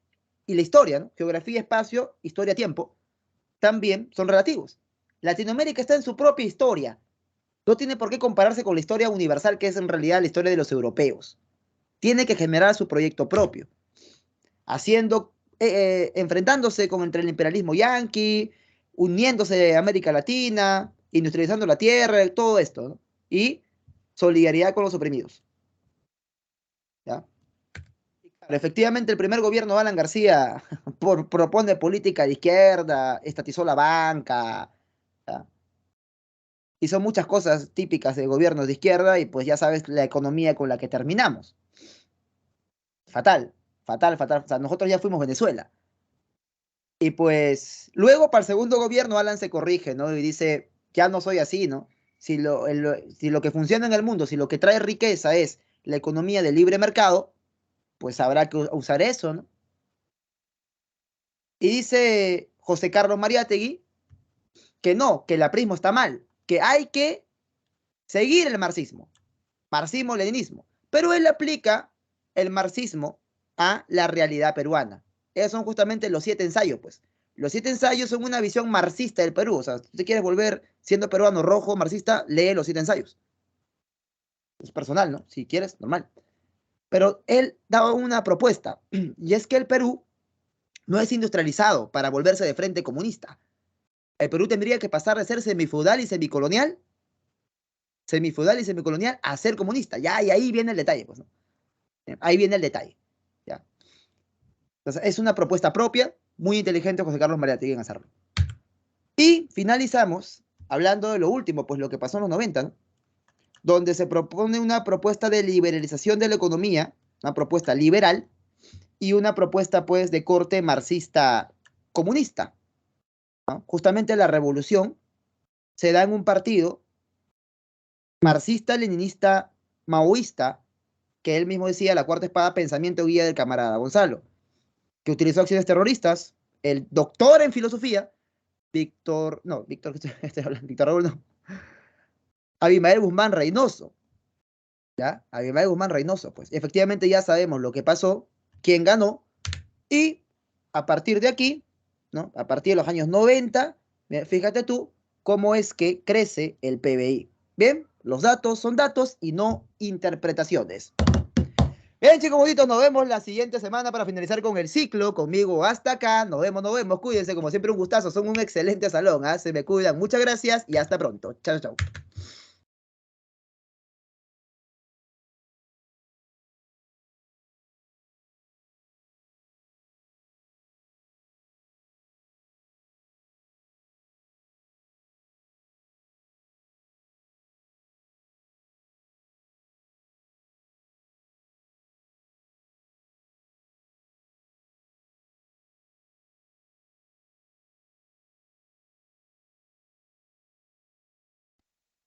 Speaker 1: y la historia, ¿no? Geografía, espacio, historia, tiempo, también son relativos. Latinoamérica está en su propia historia. No tiene por qué compararse con la historia universal, que es en realidad la historia de los europeos. Tiene que generar su proyecto propio, haciendo, enfrentándose entre el imperialismo yanqui, uniéndose a América Latina, industrializando la tierra, todo esto, ¿no? Y solidaridad con los oprimidos. ¿Ya? Efectivamente, el primer gobierno de Alan García propone política de izquierda, estatizó la banca, ¿ya? Y son muchas cosas típicas de gobiernos de izquierda y pues ya sabes la economía con la que terminamos. Fatal, fatal, fatal. O sea, nosotros ya fuimos Venezuela. Y pues luego para el segundo gobierno Alan se corrige, ¿no? Y dice, ya no soy así, ¿no? Si lo que funciona en el mundo, si lo que trae riqueza es la economía de libre mercado, pues habrá que usar eso, ¿no? Y dice José Carlos Mariátegui que no, que el aprismo está mal, que hay que seguir el marxismo, marxismo-leninismo, pero él aplica el marxismo a la realidad peruana. Esos son justamente los 7 ensayos, pues. Los 7 ensayos son una visión marxista del Perú. O sea, si te quieres volver siendo peruano rojo, marxista, lee los 7 ensayos. Es personal, ¿no? Si quieres, normal. Pero él daba una propuesta, y es que el Perú no es industrializado para volverse de frente comunista. El Perú tendría que pasar de ser semifeudal y semicolonial a ser comunista. Ya, y ahí viene el detalle, pues, ¿no? Ahí viene el detalle. ¿Ya? Entonces, es una propuesta propia, muy inteligente José Carlos Mariátegui en hacerlo. Y finalizamos hablando de lo último, pues lo que pasó en los 90, ¿no? Donde se propone una propuesta de liberalización de la economía, una propuesta liberal, y una propuesta, pues, de corte marxista comunista, ¿no? Justamente la revolución se da en un partido marxista, leninista, maoísta, que él mismo decía, la cuarta espada, pensamiento guía del camarada Gonzalo, que utilizó acciones terroristas, el doctor en filosofía, Víctor Raúl, no, Abimael Guzmán Reynoso, ¿ya? Abimael Guzmán Reynoso, pues, efectivamente ya sabemos lo que pasó, quién ganó, y a partir de aquí, ¿no? A partir de los años 90, fíjate tú cómo es que crece el PBI. Bien, los datos son datos y no interpretaciones. Bien, chicos bonitos, nos vemos la siguiente semana para finalizar con el ciclo. Conmigo hasta acá. Nos vemos. Cuídense, como siempre, un gustazo. Son un excelente salón, ¿eh? Se me cuidan. Muchas gracias y hasta pronto. Chao, chao.